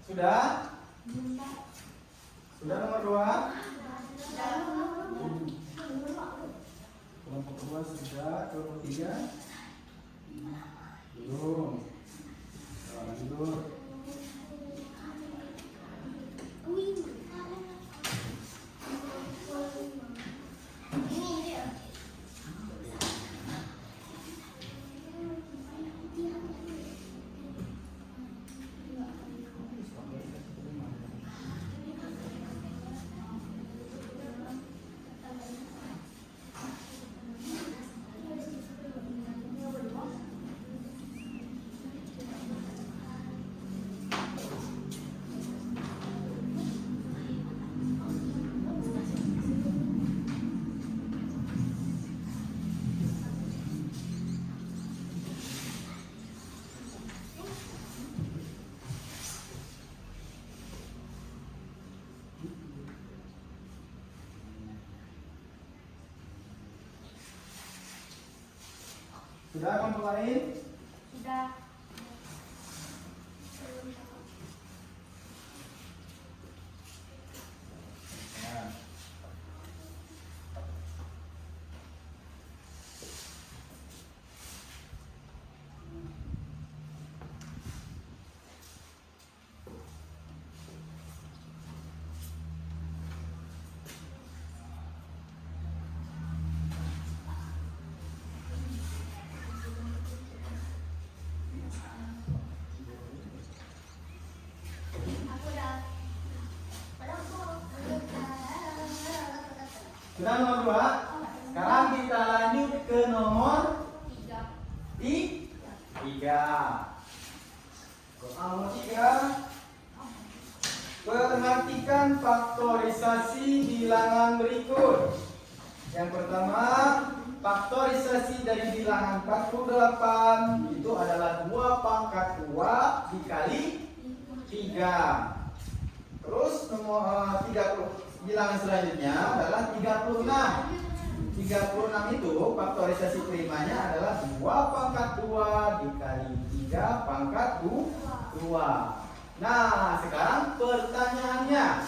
Sudah? Sudah nomor 2? Kelompok 2 sudah, kelompok 3? Belum. Lanjut. Sudah kelompok lain? Sudah. Nah. Sudah nomor 2. Sekarang kita lanjut ke nomor 3. Nomor 3. Perhatikan faktorisasi bilangan berikut. Yang pertama, faktorisasi dari bilangan 48 itu adalah 2 pangkat 2 dikali 3. Terus nomor 30. Bilangan selanjutnya adalah 36. 36 itu faktorisasi primanya adalah 2 pangkat 2 dikali 3 pangkat 2. Nah, sekarang pertanyaannya,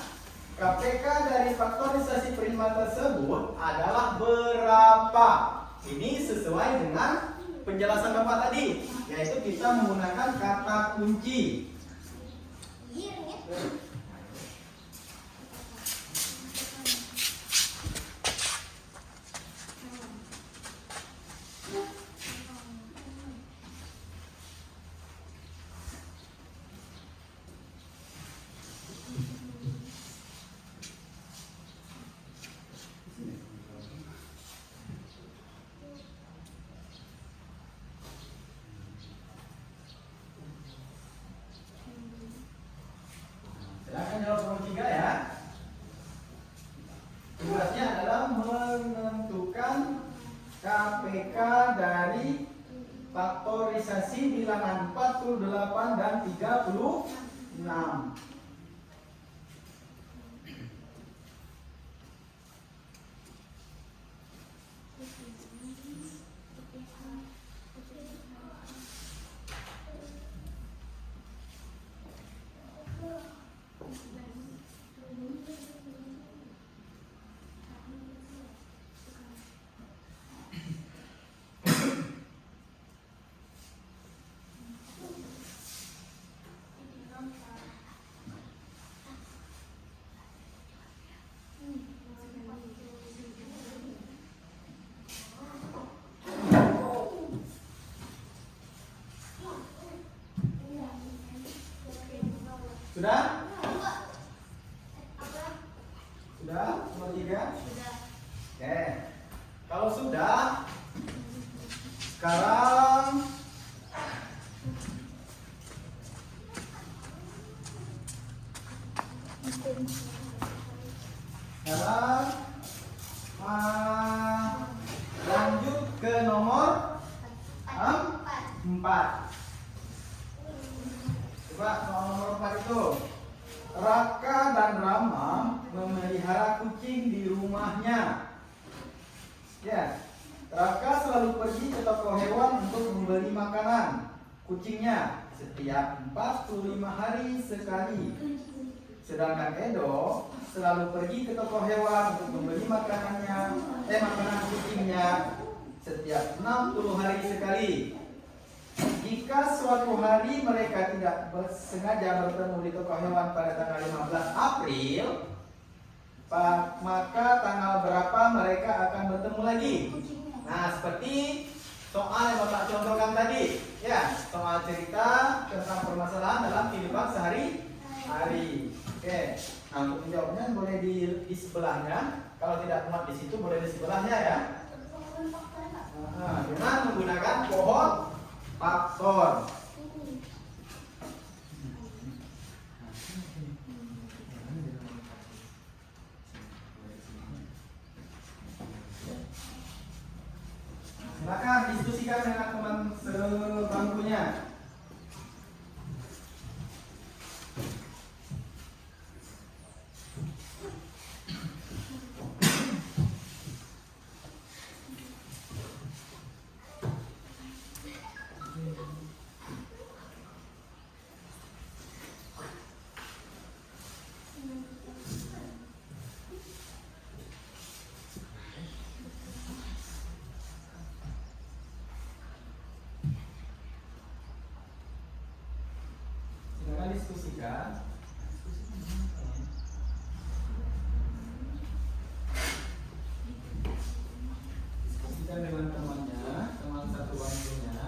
KPK dari faktorisasi prima tersebut adalah berapa? Ini sesuai dengan penjelasan Bapak tadi, yaitu kita menggunakan kata kunci. Silahkan jawab nomor 3 ya. Tugasnya adalah menentukan KPK dari faktorisasi bilangan 48 dan 36. Sudah? Sudah? Nomor 3? Sudah. Oke. Kalau sudah, sekarang lanjut ke nomor 4. Coba nomor 4 itu, Raka dan Rama memelihara kucing di rumahnya. Ya, Raka selalu pergi ke toko hewan untuk membeli makanan kucingnya setiap 45 hari sekali. Sedangkan Edo selalu pergi ke toko hewan untuk membeli makanan kucingnya setiap 60 hari sekali. Jika suatu hari mereka tidak sengaja bertemu di toko hewan pada tanggal 15 April, maka tanggal berapa mereka akan bertemu lagi? Nah, seperti soal yang Bapak contohkan tadi, ya, soal cerita tentang permasalahan dalam kehidupan sehari-hari. Oke, nah untuk menjawabnya boleh di sebelahnya. Kalau tidak muat di situ boleh di sebelahnya ya. Nah, dengan menggunakan pohon faktor. Silakan diskusikan dengan teman sebangkunya. diskusikan. Diskusikan dengan temannya, teman satu bangkunya.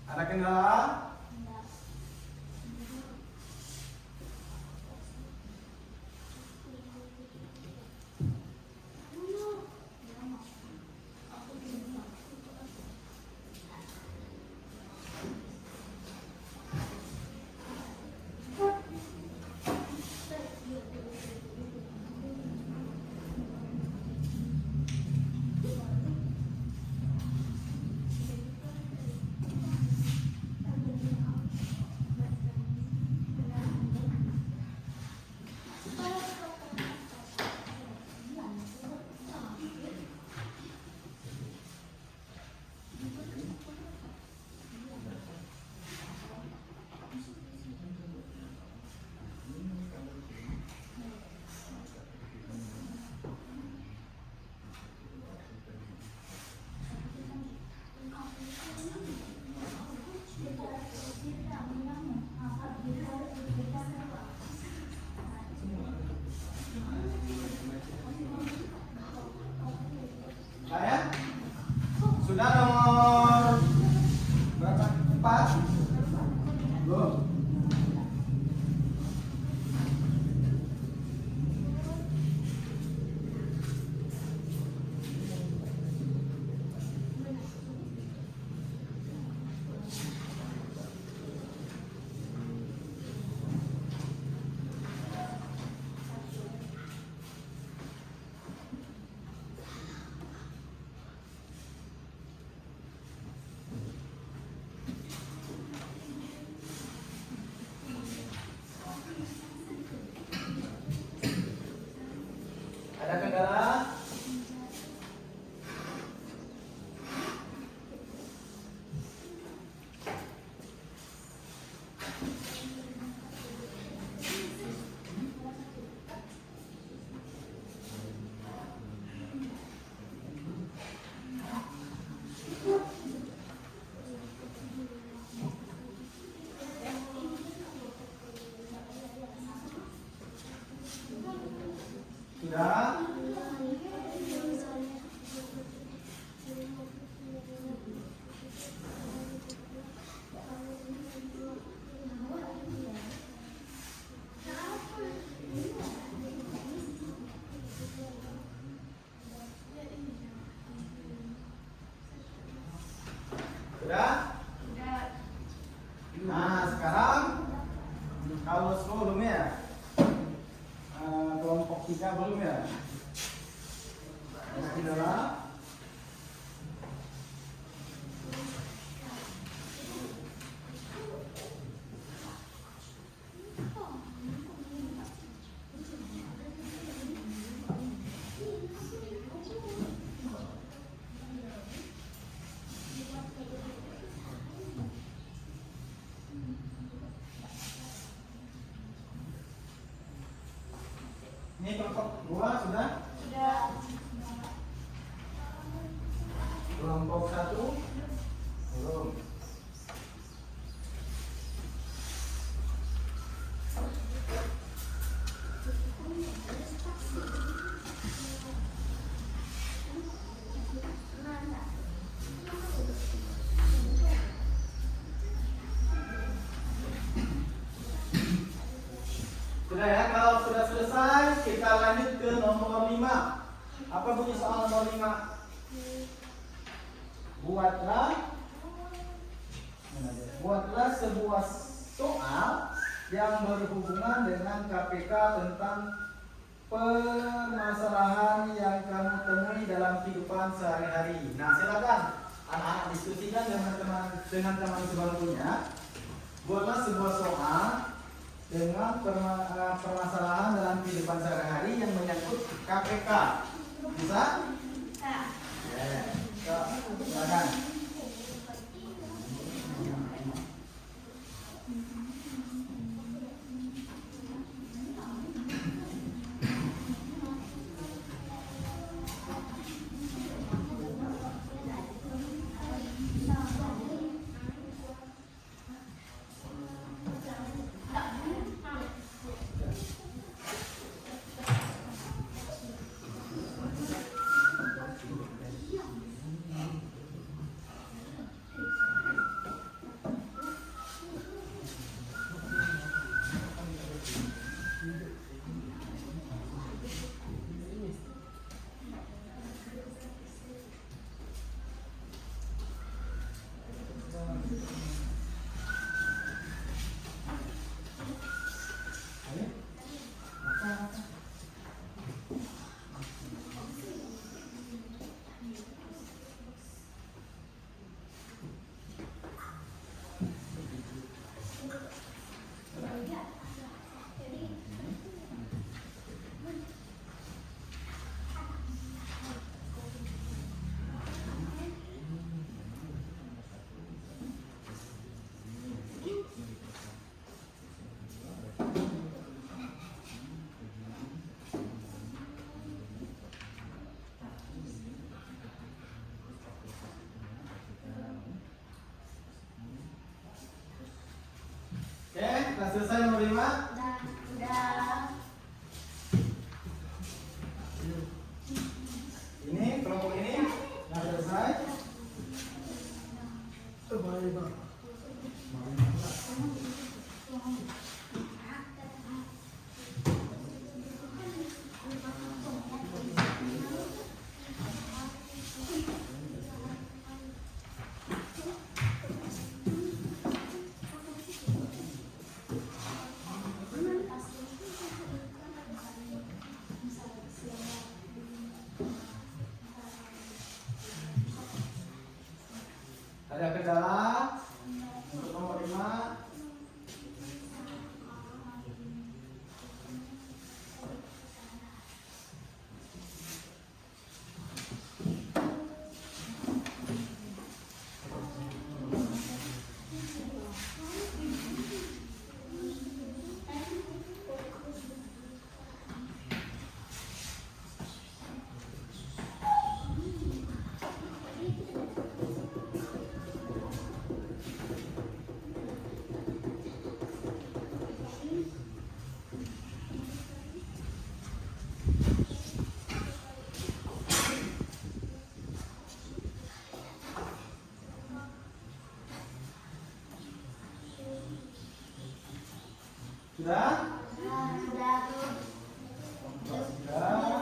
Ada kendala? Saya sudah nomor berapa? 4? Belum. Ada kendala? Sudah? Sudah? Nah, sekarang kalau semua belum ya? Kelompok 3 belum ya? Ada kendala? Ini kelompok 2 sudah? Kelompok 1 belum. Sudah ya, kalau sudah selesai kita lanjut ke nomor 5. Apa bunyi soal nomor 5? Buatlah sebuah soal yang berhubungan dengan KPK tentang permasalahan yang kamu temui dalam kehidupan sehari-hari. Nah, silakan anak-anak diskusikan dengan teman sebangkunya. Buatlah sebuah soal dengan permasalahan dalam kehidupan sehari-hari yang menyangkut KPK. Bisa? Ya. Silakan. Oke, kita selesai nomor 5. Udah. Ini kelompok ini sudah selesai. Baik, Pak. Ada kendala untuk nomor 5. Sudah? Sudah. Sudah.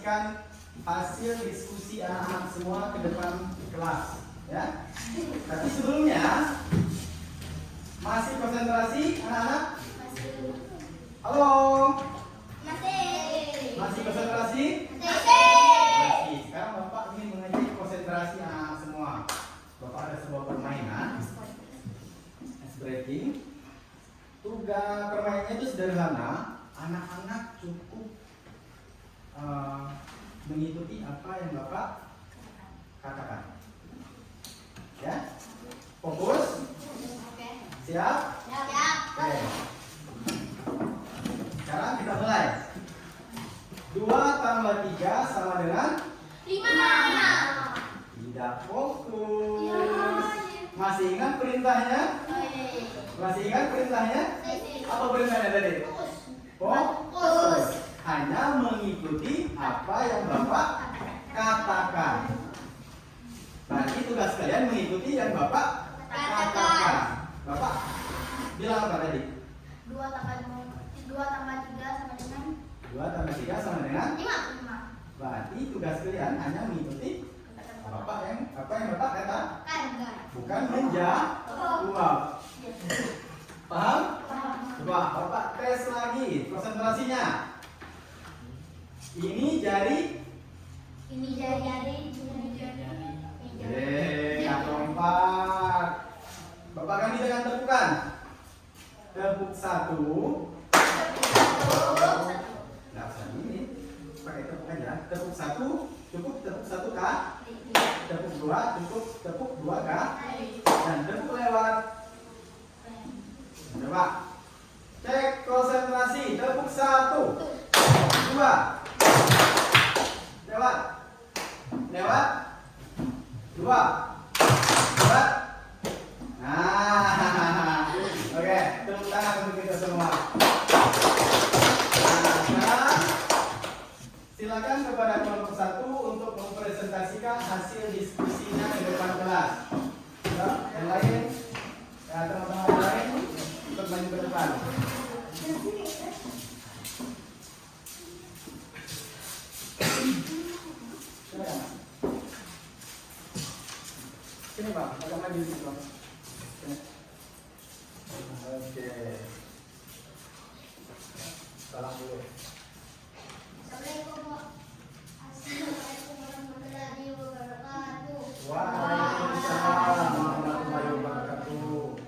presentasikan hasil diskusi anak-anak semua ke depan kelas, ya. Tapi sebelumnya masih konsentrasi anak-anak? Halo? Masih konsentrasi? Masih. Sekarang Bapak ingin mengajari konsentrasi anak-anak semua. Bapak ada sebuah permainan, ice breaking. Tugas permainannya itu sederhana. Anak-anak cukup mengikuti apa yang Bapak katakan. Ya? Fokus? Siap? Oke. Sekarang kita mulai. 2 tambah 3 sama dengan? 5. Tidak fokus. Masih ingat perintahnya? Masih ingat perintahnya? Apa perintahnya tadi? Fokus. Hanya mengikuti apa yang Bapak katakan. Berarti tugas kalian mengikuti yang Bapak katakan. Bapak bilang apa tadi? 2 tambah 3 sama dengan 2 tambah 3 sama dengan? 5. Berarti tugas kalian hanya mengikuti apa yang Bapak katakan. Bukan menjawab. Paham? Coba Bapak tes lagi konsentrasinya. Ini jari. Yang keempat. Bapak ganti dengan tepukan. Tepuk 1. Nggak usah ini. Pakai tepuk aja. Tepuk 1 cukup tepuk 1 kah? Tepuk 2 cukup tepuk 2 kah? Dan tepuk lewat. Coba cek konsentrasi. Tepuk 1 2 lewat 2 lewat. Nah, oke, tepuk tangan untuk kita semua. Nah, sekarang silakan kepada kelompok 1 untuk mempresentasikan hasil diskusinya di depan kelas. Yang lain, ya, teman-teman yang lain untuk maju ke depan. Sini Pak, agak maju dikit Pak. Sini. Oke. Salam dulu. Waalaikumsalam warahmatullahi wabarakatuh.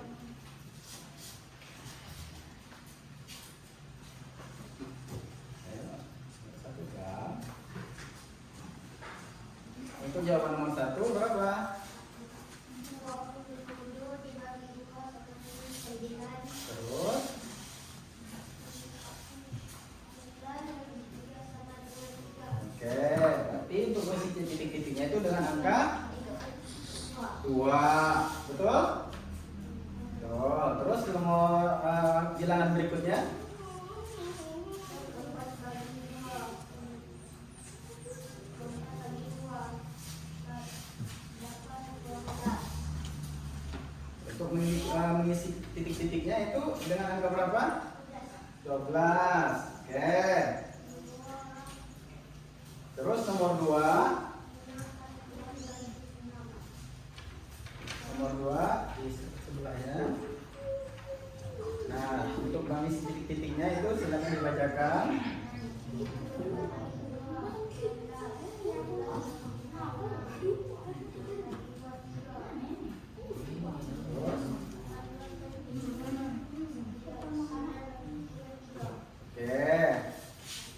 Satu jam. Untuk jawaban nomor 1 berapa? Terus? Oke, berarti untuk mengisi titik-titiknya itu dengan angka 2, betul? Betul. Terus nomor bilangan berikutnya? Untuk mengisi titik-titiknya itu dengan angka berapa? 12. Oke. Terus nomor 2. Nomor 2 di sebelahnya. Nah, untuk mengisi titik-titiknya itu silakan dibacakan.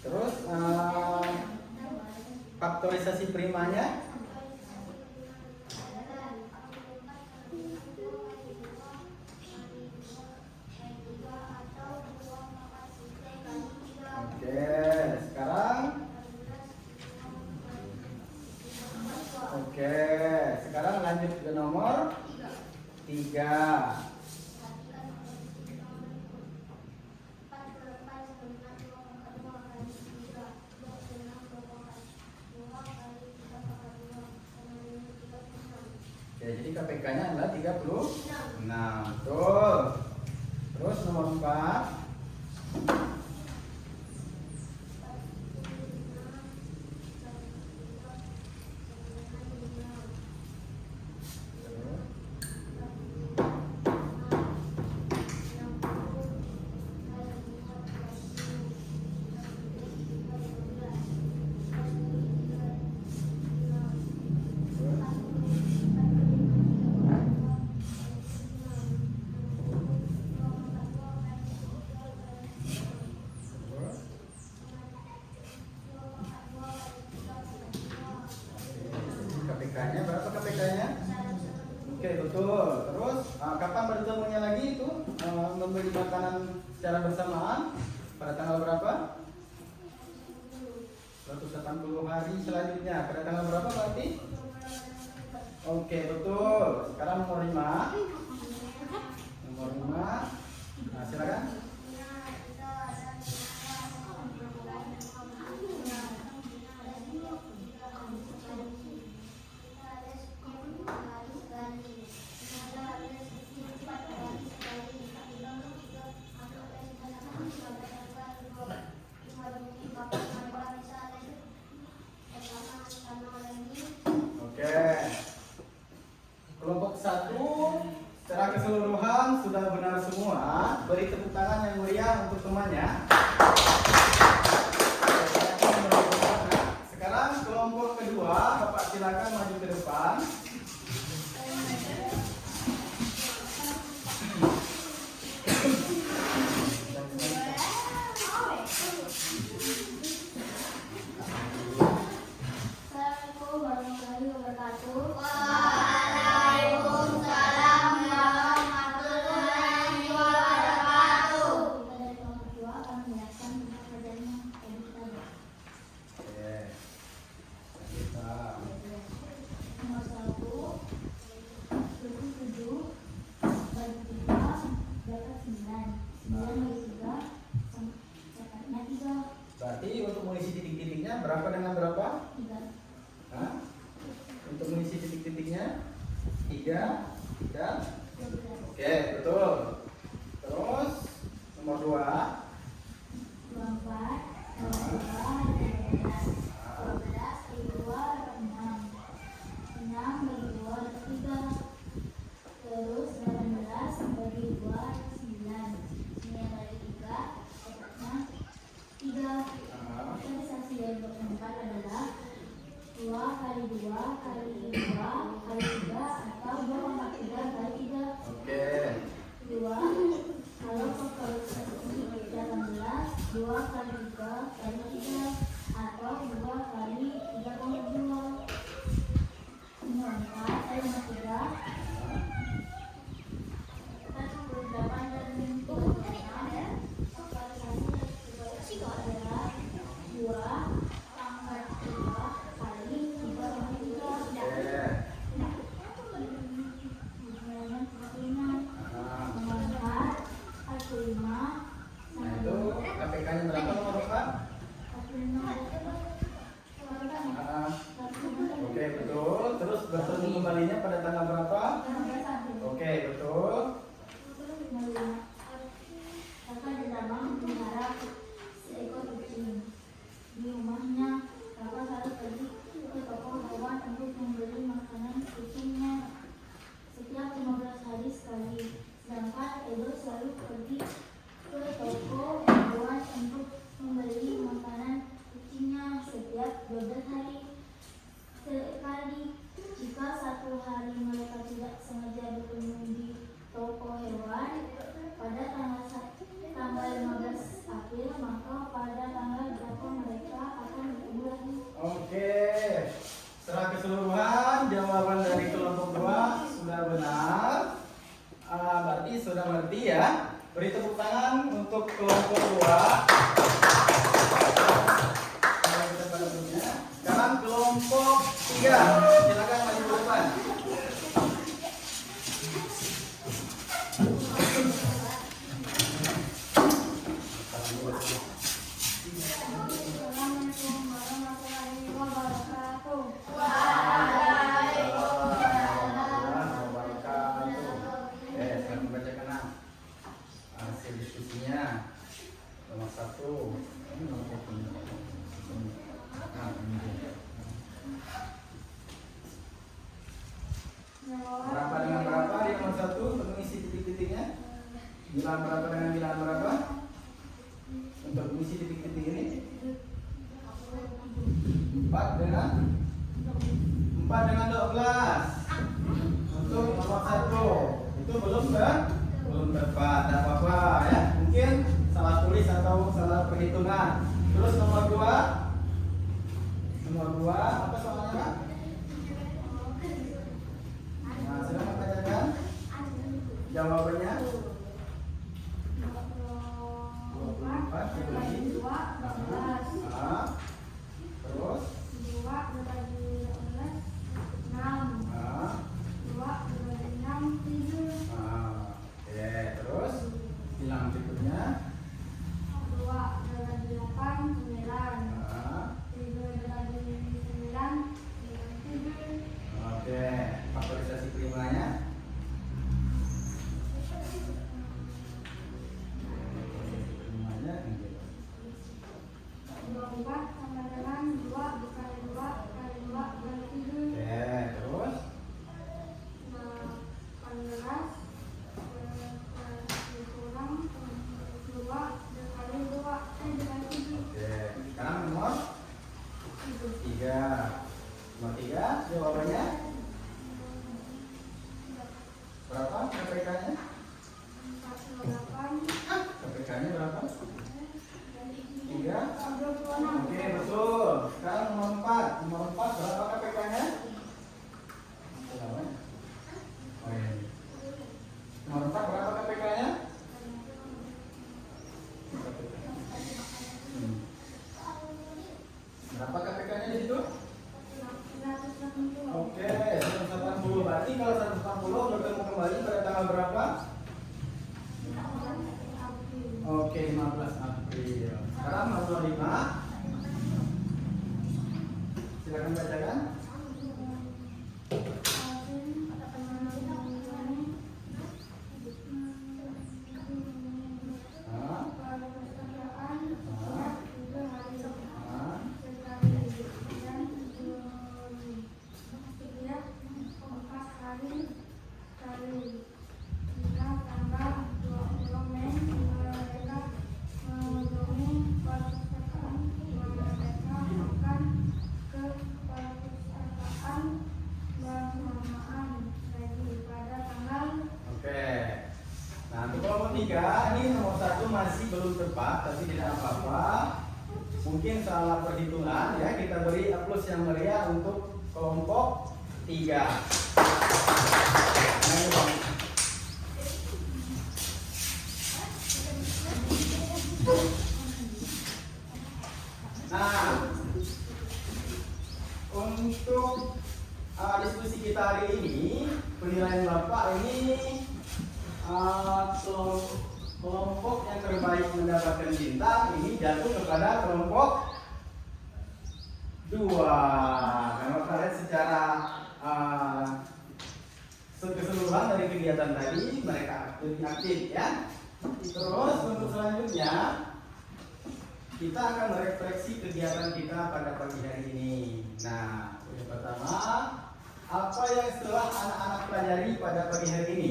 Terus faktorisasi primanya? Sekarang lanjut ke nomor 3. Jadi KPK-nya adalah 36. Betul. Terus nomor 4. membeli makanan secara bersamaan pada tanggal berapa? 180 hari selanjutnya. Pada tanggal berapa berarti? Oke, betul. Sekarang nomor 5. Nomor 5. Nah, silakan. Oke. Kelompok 1 secara keseluruhan sudah benar semua. Beri tepuk tangan yang meriah untuk temannya. Sekarang kelompok kedua, Bapak silakan maju ke depan. Assalamualaikum warahmatullahi wabarakatuh. Waalaikumsalam warahmatullahi wabarakatuh. Kita dari kelompok 2 akan menjelaskan tentang kerjanya editor. Oke. Kita Nomor 1, 27 bagi 3 dapat 9. 9 bagi 3 dapatnya 3. berarti untuk mengisi titik-titiknya berapa dengan berapa? 3. Hah? Untuk mengisi titik-titiknya 3. Oke, betul. Terus nomor 2. 24 12 bagi 2 dapat 6. 6 bagi 2 dapat 3. Terus 18 bagi 2 dapat 9. 9 bagi 3 dapatnya 3. Organisasi dari 24 adalah 2 kali 2 kali 2 kali 3 atau 2,3 kali 3. Oke. 2. Kalau kalkulasi 18, 2 kali 3 kali 3 atau 2 kali 3,2. Nomor 4 kali 3. 48 dan 36. Kalkulasi adalah 2 pangkat 3 kali 3,3. Oke. Nomor 4 45 Nah, itu KPK-nya berapa nomor 4? 45. Oke, betul. Terus bertemu kembalinya pada tanggal berapa? Oke, betul. Kakak dan abang memelihara seekor kucing. Di rumahnya, kakak selalu pergi ke toko hewan untuk membeli makanan kucingnya setiap 15 hari sekali. Sedangkan Edo selalu pergi ke toko hewan untuk membeli makanan kucingnya setiap 12 hari sekali. Jika satu hari mereka tidak sengaja bertemu di toko hewan pada tanggal 15 April, maka pada tanggal berapa mereka akan bertemu lagi. Oke. Secara keseluruhan jawaban dari kelompok 2 sudah benar. Berarti sudah mengerti ya. Beri tepuk tangan untuk kelompok 2. Sekarang kelompok 3. Silakan maju ke depan. Assalamualaikum warahmatullahi wabarakatuh. Oke, sekarang membacakan hasil diskusinya. Nomor 1. Ini nomor 1. Berapa dengan berapa di nomor 1 untuk mengisi titik-titiknya? Bilangan berapa dengan bilangan berapa? Untuk mengisi titik-titik ini 4 dengan 12. Untuk nomor 1 itu belum tepat, tidak apa-apa ya. Mungkin salah tulis atau salah perhitungan. Terus nomor 2 apa soalnya Kak? Nah, silakan bacakan jawabannya. Selanjutnya. 2 bagi 8, 9. Nah, 3 bagi 9, 7. oke, faktorisasi primanya. Primanya ini. 24 sama dengan 2 dikali 2 kali 2 bagi 7. Oke, terus 18 dikurang 2 dikali 2 dikali 7. oke, sekarang nomor 3. Nomor 3 jawabannya berapa KPK-nya? 48 KPK-nya berapa? 3. 26. Oke, betul. Sekarang nomor 4. Nomor 4 berapa KPK-nya? Oh, iya. Nomor 4 berapa KPK-nya? Berapa KPK-nya di situ? 160. Oke, 180. Berarti kalau 140 bertemu kembali pada tanggal berapa? Oke, 15 April. Sekarang nomor 5. Silakan bacakan. Nah, oke. Nah, untuk kelompok 3 ini nomor 1 masih belum tepat, tapi tidak apa-apa. Mungkin salah perhitungan ya, kita beri aplaus yang meriah untuk kelompok 3. Nah, ini Bang. Nah, untuk diskusi kita hari ini, penilaian Bapak ini kelompok yang terbaik mendapatkan cinta ini jatuh kepada kelompok 2. Karena kalian secara keseluruhan dari kegiatan tadi mereka lebih aktif ya. Terus untuk selanjutnya kita akan merefleksi kegiatan kita pada pagi hari ini. Nah, yang pertama, apa yang setelah anak-anak pelajari pada pagi hari ini?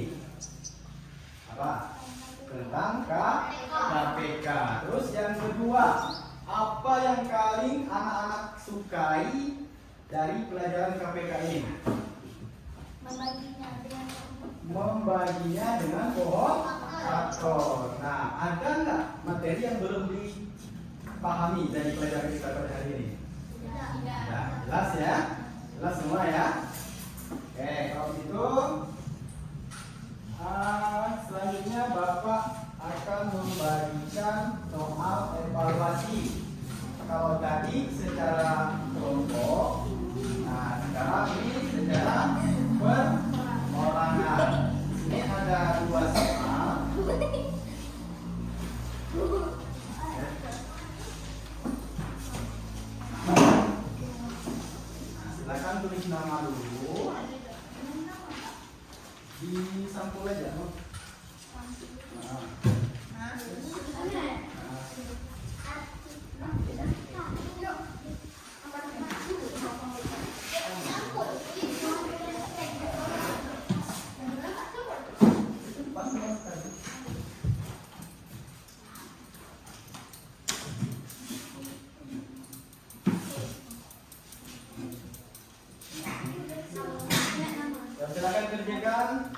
Apa? Tentang KPK. Terus yang kedua, apa yang paling anak-anak sukai dari pelajaran KPK ini? Membaginya dengan pohon faktor. Nah, ada nggak materi yang belum dipahami dari pelajaran kita pada hari ini? Tidak. Jelas ya? Jelas semua ya? Oke, kalau gitu selanjutnya Bapak akan membagikan soal evaluasi. Kalau tadi secara kelompok, nah sekarang ini secara perorangan. Ini ada 2 soal. Nah, silakan tulis nama dulu. Di sampul aja. Silakan kerjakan.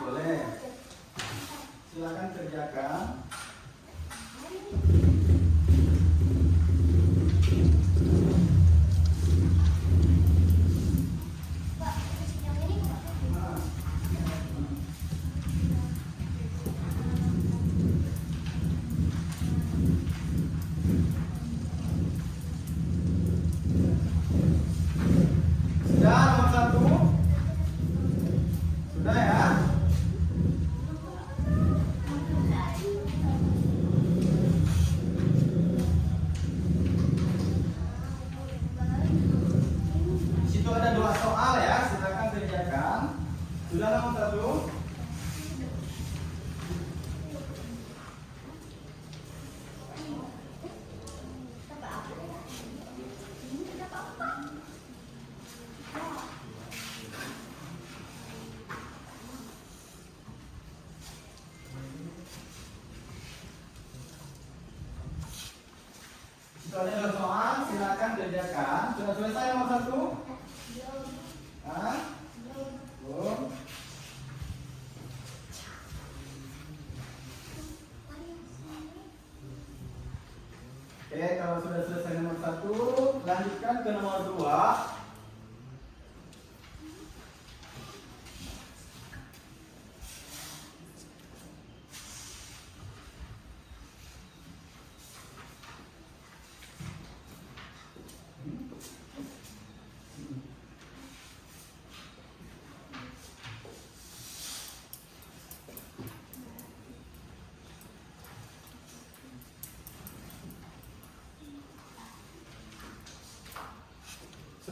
Boleh. Silakan kerjakan. Sudah nomor 1? Sudah ya? Soalnya ada soal, silakan kerjakan. Sudah selesai nomor 1? Hah? Belum. Oke, kalau sudah selesai nomor 1, lanjutkan ke nomor 2.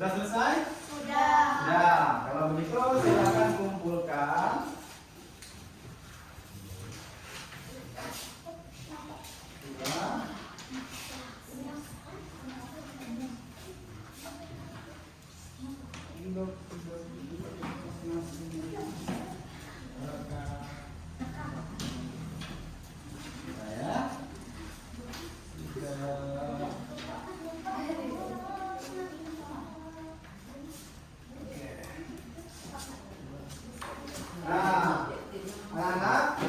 Sudah selesai? Sudah. Kalau begitu silakan kumpulkan. Nah, anak-anak,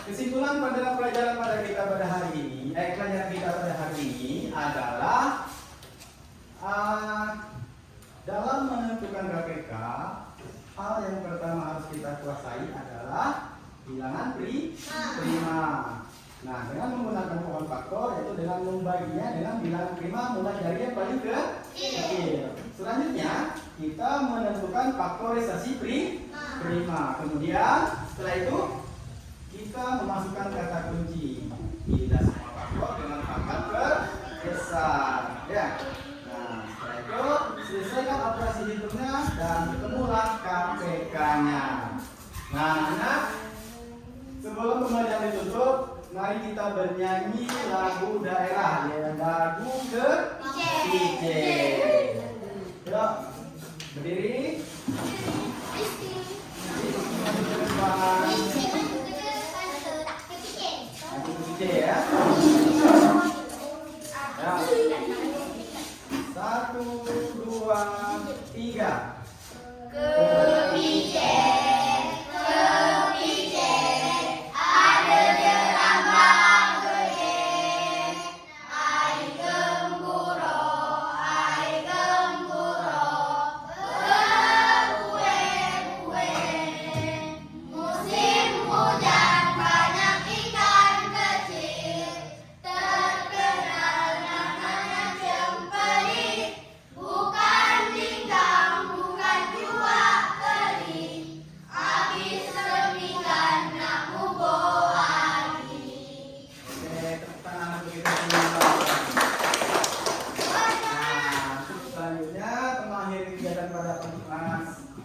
kesimpulan pada pelajaran pada hari ini, pelajaran kita pada hari ini adalah dalam menentukan KPK, hal yang pertama harus kita kuasai adalah bilangan prima. Nah, dengan menggunakan pohon faktor, yaitu dengan membaginya dengan bilangan prima mulai dari yang paling kecil. Selanjutnya, kita menentukan faktorisasi prima. Kemudian, setelah itu, kita memasukkan kata kunci. Tidak semua faktor dengan pangkat terbesar. Ya. Nah, setelah itu, selesaikan operasi hitungnya dan ketemulah KPK-nya. Nah, anak, sebelum pembelajaran ditutup, mari kita bernyanyi lagu daerah, ya, lagu ke DJ. Yuk, berdiri. Lagu ke DJ ya. Ya. 1, 2, 3.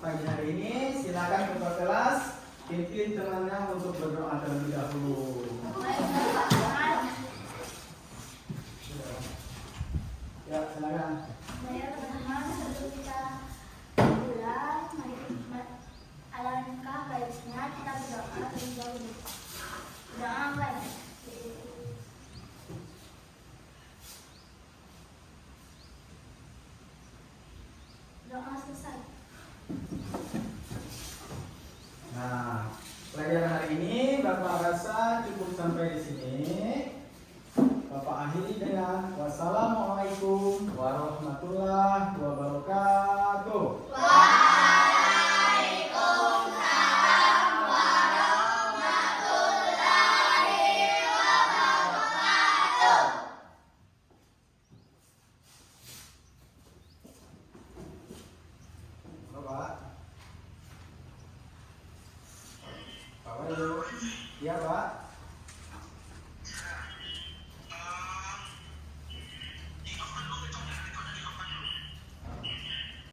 Pagi hari ini silakan ketua kelas pimpin temannya untuk berdoa terlebih dahulu. Ya, silakan. Alangkah baiknya kita berdoa terlebih dahulu. Doa baik. Doa selesai. Nah, pelajaran hari ini Bapak rasa cukup sampai di sini. Bapak akhiri dengan wassalamualaikum warahmatullahi wabarakatuh. Bapak dulu. Iya, Pak.